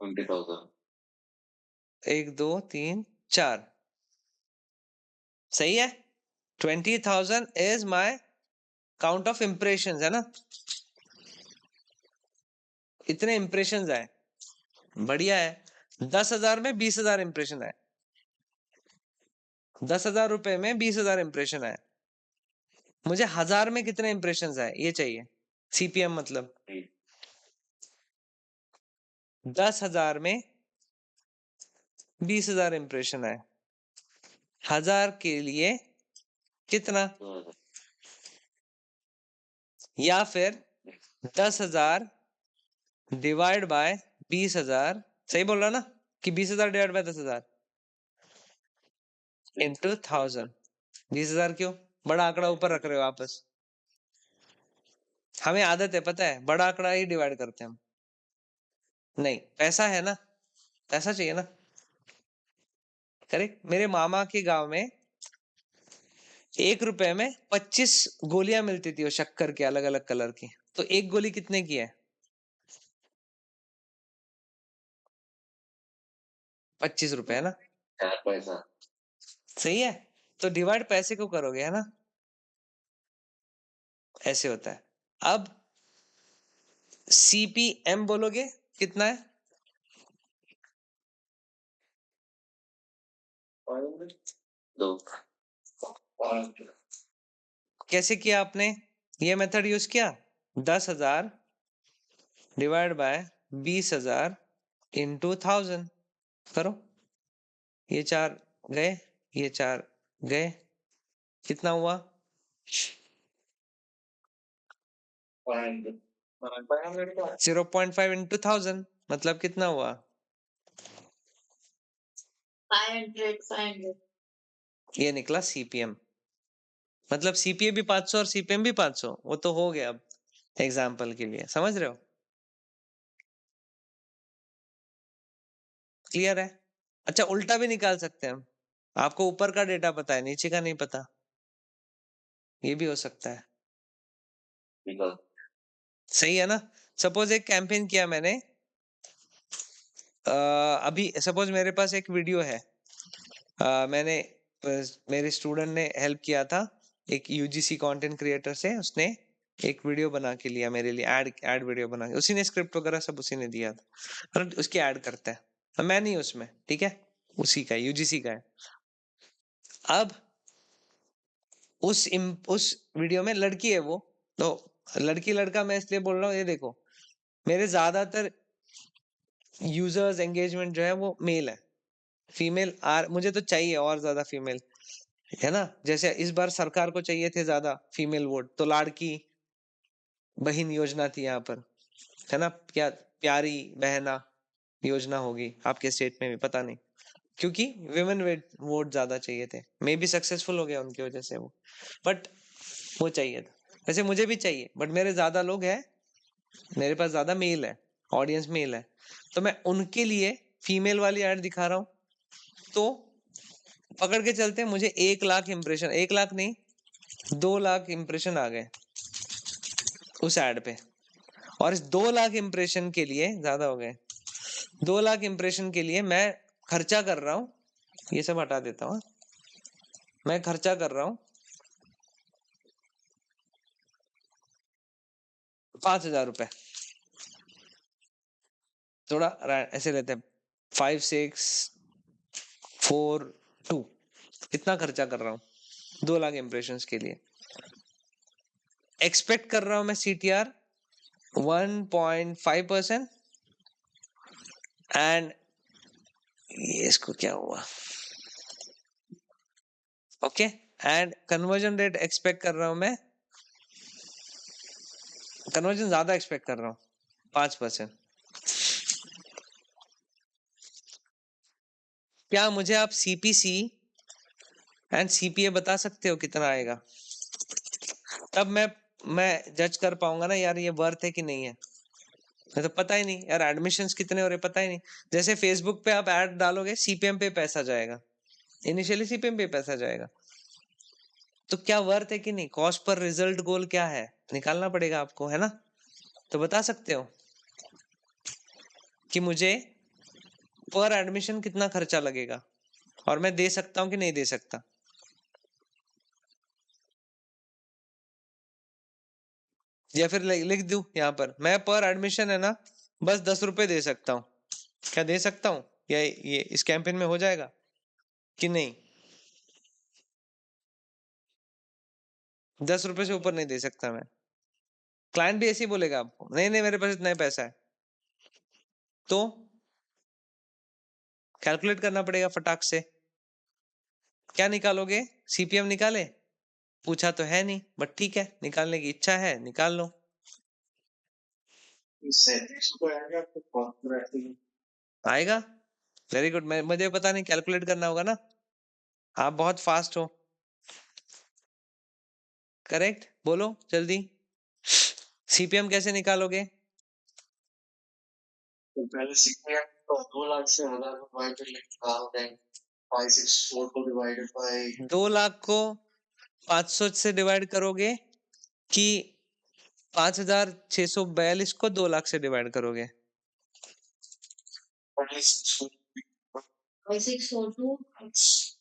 Speaker 2: 20,000
Speaker 1: 1 2 3 4, सही है। 20,000 is my count of impressions, है ना, इतने इंप्रेशंस आए, बढ़िया है। 10,000 में 20,000 इंप्रेशन आए, 10,000 रुपए में 20,000 इंप्रेशन आए। मुझे 1000 में कितने इंप्रेशंस आए ये चाहिए, सीपीएम मतलब 10,000 में 20,000 इंप्रेशन आए, 1000 के लिए कितना,
Speaker 2: 2,000
Speaker 1: या फिर 10,000 डिवाइड बाय 20,000, सही बोल रहा ना कि 20,000 डिवाइड बाय 10,000 इंटू 1000। 20,000 क्यों, बड़ा आंकड़ा ऊपर रख रहे हो वापस, हमें आदत है पता है, बड़ा आंकड़ा ही डिवाइड करते हैं हम। नहीं पैसा है ना, पैसा चाहिए ना, करेक्ट। मेरे मामा के गांव में 1 रुपए में 25 गोलियां मिलती थी, वो शक्कर की अलग अलग कलर की, तो एक गोली कितने की है 25 रुपए, है ना,
Speaker 2: 4 पैसा
Speaker 1: सही है। तो डिवाइड पैसे को करोगे, है ना, ऐसे होता है। अब सीपीएम बोलोगे कितना है,
Speaker 2: 2
Speaker 1: कैसे किया आपने, ये मेथड यूज किया, 10,000 डिवाइड बाय 20,000 इंटू 1000 करो, ये 4 गए, ये 4 गए, कितना हुआ 0.5 इंटू 1000, मतलब कितना हुआ
Speaker 4: 500
Speaker 1: ये निकला सीपीएम। मतलब सीपीए भी 500 और सीपीएम भी 500, वो तो हो गया। अब एग्जाम्पल के लिए समझ रहे हो, क्लियर है। अच्छा, उल्टा भी निकाल सकते हैं हम। आपको ऊपर का डेटा पता है, नीचे का नहीं पता, ये भी हो सकता है।
Speaker 2: निकल
Speaker 1: सही है ना? सपोज एक कैंपेन किया मैंने, अभी सपोज मेरे पास एक वीडियो है, मैंने मेरे स्टूडेंट ने हेल्प किया था, एक यूजीसी कंटेंट क्रिएटर से, उसने एक वीडियो बना के लिया मेरे लिए, एड वीडियो बना के, उसी ने स्क्रिप्ट वगैरह सब उसी ने दिया था, और उसकी ऐड करता है, और मैं नहीं उसमें, ठीक है, उसी का यूजीसी का है। अब उस वीडियो में लड़की है वो, तो लड़की लड़का मैं इसलिए बोल रहा हूँ, ये देखो मेरे ज्यादातर यूजर्स एंगेजमेंट जो है वो मेल है, फीमेल मुझे तो चाहिए और ज्यादा फीमेल, है ना? जैसे इस बार सरकार को चाहिए थे ज्यादा फीमेल वोट, तो लाड़की बहन योजना थी यहाँ पर, है ना? क्या प्यारी बहना योजना होगी आपके स्टेट में भी, पता नहीं, क्योंकि विमेन वोट ज्यादा चाहिए थे, मे भी सक्सेसफुल हो गया उनकी वजह से वो, बट वो चाहिए था। वैसे मुझे भी चाहिए, बट मेरे ज्यादा लोग हैं, मेरे पास ज्यादा मेल है, ऑडियंस मेल है, तो मैं उनके लिए फीमेल वाली ऐड दिखा रहा हूँ, तो पकड़ के चलते हैं, मुझे 1 लाख इंप्रेशन, 1 लाख नहीं 2 लाख इंप्रेशन आ गए उस ऐड पे, और इस 2 लाख इंप्रेशन के लिए, ज्यादा हो गए, 2 लाख इंप्रेशन के लिए मैं खर्चा कर रहा हूँ, ये सब हटा देता हूँ, मैं खर्चा कर रहा हूँ 5,000 रुपए, थोड़ा ऐसे लेते हैं, 5 6 4 2, इतना खर्चा कर रहा हूँ 2 लाख इंप्रेशन के लिए, एक्सपेक्ट कर रहा हूँ मैं CTR 1.5%, एंड ये इसको क्या हुआ, okay, and conversion rate expect कर रहा हूं मैं, कन्वर्जन ज्यादा एक्सपेक्ट कर रहा हूँ 5%। क्या मुझे आप CPC एंड CPA बता सकते हो कितना आएगा? तब मैं जज कर पाऊंगा ना यार, ये वर्थ है कि नहीं है। मैं तो पता ही नहीं यार, एडमिशंस कितने हो रहे पता ही नहीं। जैसे फेसबुक पे आप ऐड डालोगे, CPM पे पैसा जाएगा, इनिशियली CPM पे पैसा जाएगा, तो क्या वर्थ है कि नहीं? कॉस्ट पर रिजल्ट गोल क्या है, निकालना पड़ेगा आपको, है ना? तो बता सकते हो कि मुझे पर एडमिशन कितना खर्चा लगेगा, और मैं दे सकता हूँ कि नहीं दे सकता? या फिर लिख दूं यहाँ पर, मैं पर एडमिशन है ना बस 10 रुपए दे सकता हूँ, क्या दे सकता हूँ? या ये इस कैंपेन में हो जाएगा कि नहीं? 10 रुपए से ऊपर नहीं दे सकता मैं। क्लाइंट भी ऐसे ही बोलेगा आपको, नहीं नहीं मेरे पास इतना ही पैसा है, तो कैलकुलेट करना पड़ेगा फटाक से। क्या निकालोगे? CPM निकाले? पूछा तो है नहीं, बट ठीक है, निकालने की इच्छा है, निकाल लो। आएगा, वेरी गुड। मुझे पता नहीं, कैलकुलेट करना होगा ना, आप बहुत फास्ट हो। करेक्ट, बोलो जल्दी, CPM कैसे निकालोगे?
Speaker 2: तो पहले CPM को 2 लाख से 1000 डिवाइड करके 564 को डिवाइडेड बाय
Speaker 1: 2 लाख को 500 से डिवाइड करोगे कि 5,642 को 2 लाख से डिवाइड करोगे?
Speaker 4: 642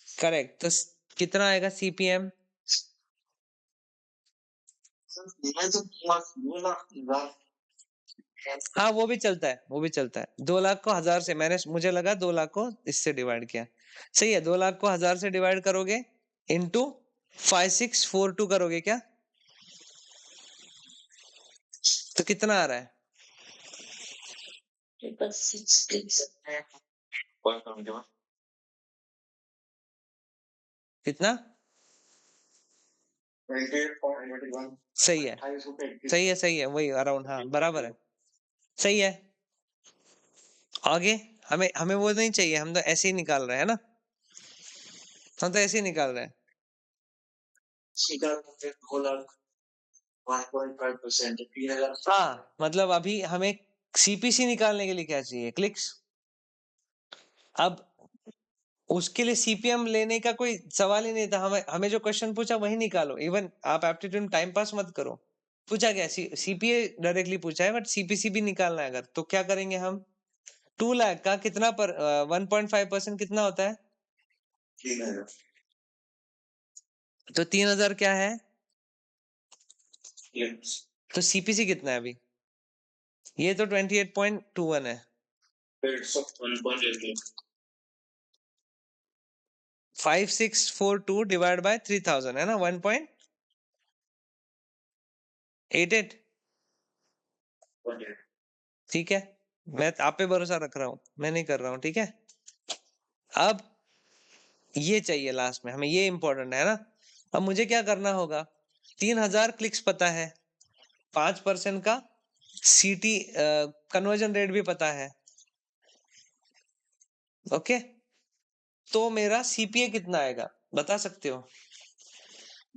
Speaker 1: करेक्ट, तो कितना आएगा CPM? हाँ वो भी चलता है, वो भी चलता है। 2 लाख को 1000 से, मुझे लगा 2 लाख को इससे डिवाइड किया, सही है। 2 लाख को 1000 से डिवाइड करोगे, इंटू 5642 करोगे क्या, तो कितना आ रहा है? कितना?
Speaker 2: 28.81
Speaker 1: सही है, सही है, सही है, वही अराउंड, हाँ बराबर है, सही है। आगे हमें हमें वो नहीं चाहिए, हम तो ऐसे ही निकाल रहे हैं ना, हम तो ऐसे ही निकाल रहे हैं।
Speaker 2: सीधा 2 लाख 1.5%, 3000।
Speaker 1: हाँ मतलब अभी हमें CPC निकालने के लिए क्या चाहिए? क्लिक्स। अब उसके लिए सीपीएम लेने का कोई सवाल ही नहीं था। हमें जो क्वेश्चन पूछा वही निकालो। इवन आप एप्टीट्यूड में टाइम पास मत करो। पूछा क्या, सीपीए डायरेक्टली पूछा है, बट सीपीसी भी निकालना है अगर, तो क्या करेंगे हम? 2 लाख का कितना पर 1.5% कितना होता है?
Speaker 2: 3000
Speaker 1: तो 3000 क्या है?
Speaker 2: लिप्स
Speaker 1: तो सीपीसी कितना है अभी? ये तो 28.21 है।
Speaker 2: 1.8
Speaker 1: 5642 डिवाइड बाय 3000 है ना, 1.88। ठीक है, मैं आप पे भरोसा रख रहा हूं, मैं नहीं कर रहा हूं, ठीक है। अब ये चाहिए लास्ट में हमें, ये इंपॉर्टेंट है ना। अब मुझे क्या करना होगा? 3000 क्लिक्स पता है, 5% का सीटी कन्वर्जन रेट भी पता है, ओके। तो मेरा सीपीए कितना आएगा बता सकते हो?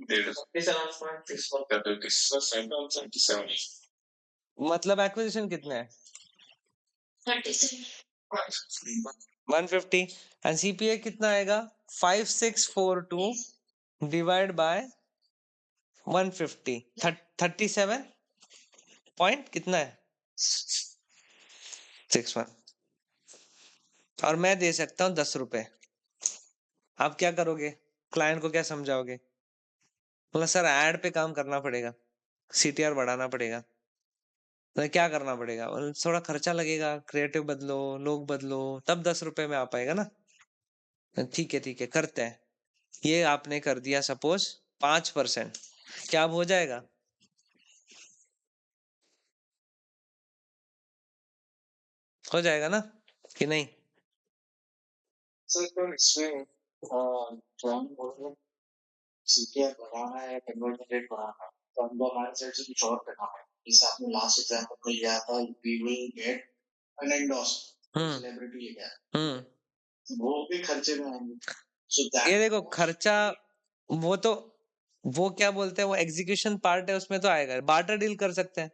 Speaker 2: 157
Speaker 1: मतलब एक्विजिशन कितना है? 150 एंड सीपीए कितना आएगा? 5642 डिवाइड बाय 150, 37 पॉइंट कितना है? 61। और मैं दे सकता हूँ 10 रुपए। आप क्या करोगे? क्लाइंट को क्या समझाओगे? बोला सर ऐड पे काम करना पड़ेगा, सीटीआर बढ़ाना पड़ेगा। तो क्या करना पड़ेगा? बोले, थोड़ा खर्चा लगेगा, क्रिएटिव बदलो, लोग बदलो, तब 10 रुपए में आ पाएगा ना। ठीक है करते हैं। ये आपने कर दिया सपोज 5%, क्या अब हो जाएगा? हो जाएगा ना कि नहीं?
Speaker 2: सर तो इसमें क्लाइंट बोल रहे हैं सीपीआर बढ़ाना है, कन्वर्जन रेट बढ़ाना है, तो हमको हमारे साइड से कुछ और करना है। जैसे आपने लास्ट एग्जांपल में लिया था, we will get an endorse celebrity लिया, वो भी खर्चे में आएंगे। सो
Speaker 1: ये
Speaker 2: दैट
Speaker 1: देखो खर्चा, वो तो वो क्या बोलते हैं, वो एग्जीक्यूशन पार्ट है, उसमें तो आएगा। बार्टर डील कर सकते हैं,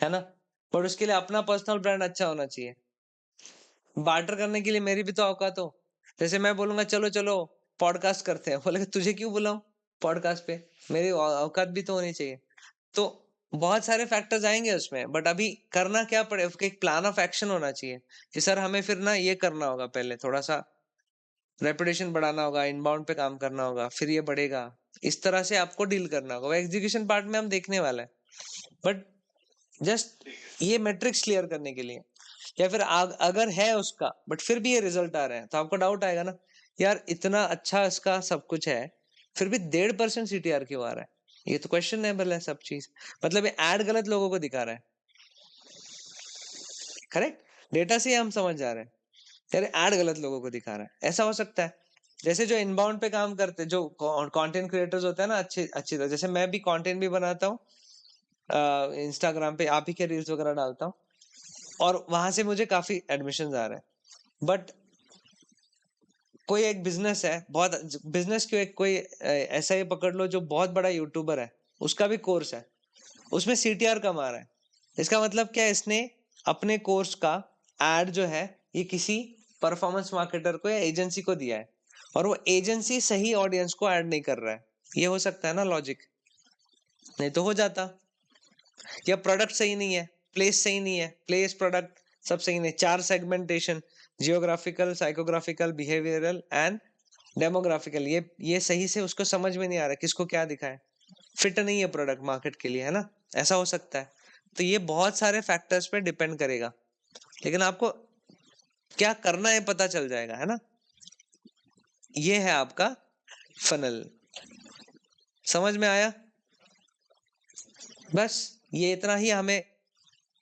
Speaker 1: है ना, पर उसके लिए अपना पर्सनल ब्रांड अच्छा होना चाहिए। बार्टर करने के लिए मेरी भी तो औकात हो। जैसे मैं बोलूंगा चलो चलो पॉडकास्ट करते हैं, बोले तुझे क्यों बुलाऊं पॉडकास्ट पे, मेरी औकात भी तो होनी चाहिए। तो बहुत सारे फैक्टर्स आएंगे उसमें, बट अभी करना क्या पड़े, एक प्लान ऑफ एक्शन होना चाहिए कि सर हमें फिर ना ये करना होगा, पहले थोड़ा सा रेपुटेशन बढ़ाना होगा, इनबाउंड पे काम करना होगा, फिर ये बढ़ेगा। इस तरह से आपको डील करना होगा। एग्जीक्यूशन पार्ट में हम देखने वाला है, बट जस्ट ये मैट्रिक्स क्लियर करने के लिए। या फिर अगर है उसका बट फिर भी ये रिजल्ट आ रहे हैं, तो आपको डाउट आएगा ना, यार इतना अच्छा इसका सब कुछ है, फिर भी 1.5% सीटीआर क्यों आ रहा है? ये तो क्वेश्चनेबल है सब चीज। मतलब ये ऐड गलत लोगों को दिखा रहा है, करेक्ट? डेटा से ही हम समझ जा रहे हैं यार ऐड गलत लोगों को दिखा रहा है। ऐसा हो सकता है। जैसे जो इनबाउंड पे काम करते, जो कंटेंट क्रिएटर्स होते हैं ना, अच्छी अच्छी तरह, जैसे मैं भी कंटेंट भी बनाता हूँ, इंस्टाग्राम पे आप ही के रील्स वगैरह डालता हूँ, और वहां से मुझे काफी एडमिशन आ रहे हैं। बट कोई एक बिजनेस है, बहुत बिजनेस क्यों, एक कोई ऐसा ही पकड़ लो जो बहुत बड़ा यूट्यूबर है, उसका भी कोर्स है, उसमें सीटीआर कम आ रहा है। इसका मतलब क्या है, इसने अपने कोर्स का एड जो है ये किसी परफॉर्मेंस मार्केटर को या एजेंसी को दिया है, और वो एजेंसी सही ऑडियंस को ऐड नहीं कर रहा है। ये हो सकता है ना लॉजिक? नहीं तो हो जाता। या प्रोडक्ट सही नहीं है, प्लेस सही नहीं है, प्लेस प्रोडक्ट सब सही नहीं, 4 सेगमेंटेशन, जियोग्राफिकल, साइकोग्राफिकल, बिहेवियरल एंड डेमोग्राफिकल, ये सही से उसको समझ में नहीं आ रहा किसको क्या दिखाए, फिट नहीं है प्रोडक्ट मार्केट के लिए, है ना। ऐसा हो सकता है। तो ये बहुत सारे फैक्टर्स पे डिपेंड करेगा, लेकिन आपको क्या करना है पता चल जाएगा, है ना। ये है आपका फनल, समझ में आया? बस ये इतना ही हमें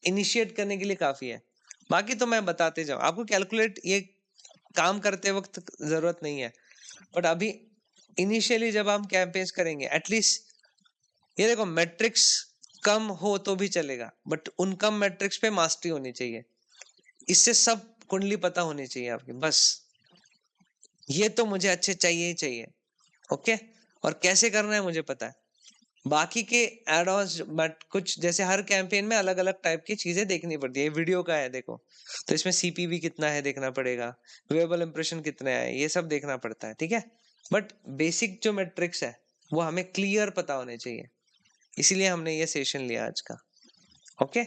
Speaker 1: इनिशिएट करने के लिए काफी है। बाकी तो मैं बताते जाऊं आपको, कैलकुलेट ये काम करते वक्त जरूरत नहीं है, बट अभी इनिशियली जब हम कैंपेन्स करेंगे, एटलीस्ट ये देखो मैट्रिक्स कम हो तो भी चलेगा, बट उन कम मैट्रिक्स पे मास्टरी होनी चाहिए। इससे सब कुंडली पता होनी चाहिए आपकी, बस ये तो मुझे अच्छे चाहिए ही चाहिए, ओके। और कैसे करना है मुझे पता है, बाकी के एड ऑन्स बट कुछ जैसे हर कैंपेन में अलग अलग टाइप की चीजें देखनी पड़ती है। वीडियो का है देखो, तो इसमें सीपीवी कितना है देखना पड़ेगा, वेबल इंप्रेशन कितने हैं, ये सब देखना पड़ता है, ठीक है। बट बेसिक जो मेट्रिक्स है वो हमें क्लियर पता होने चाहिए, इसीलिए हमने ये सेशन लिया आज का। ओके।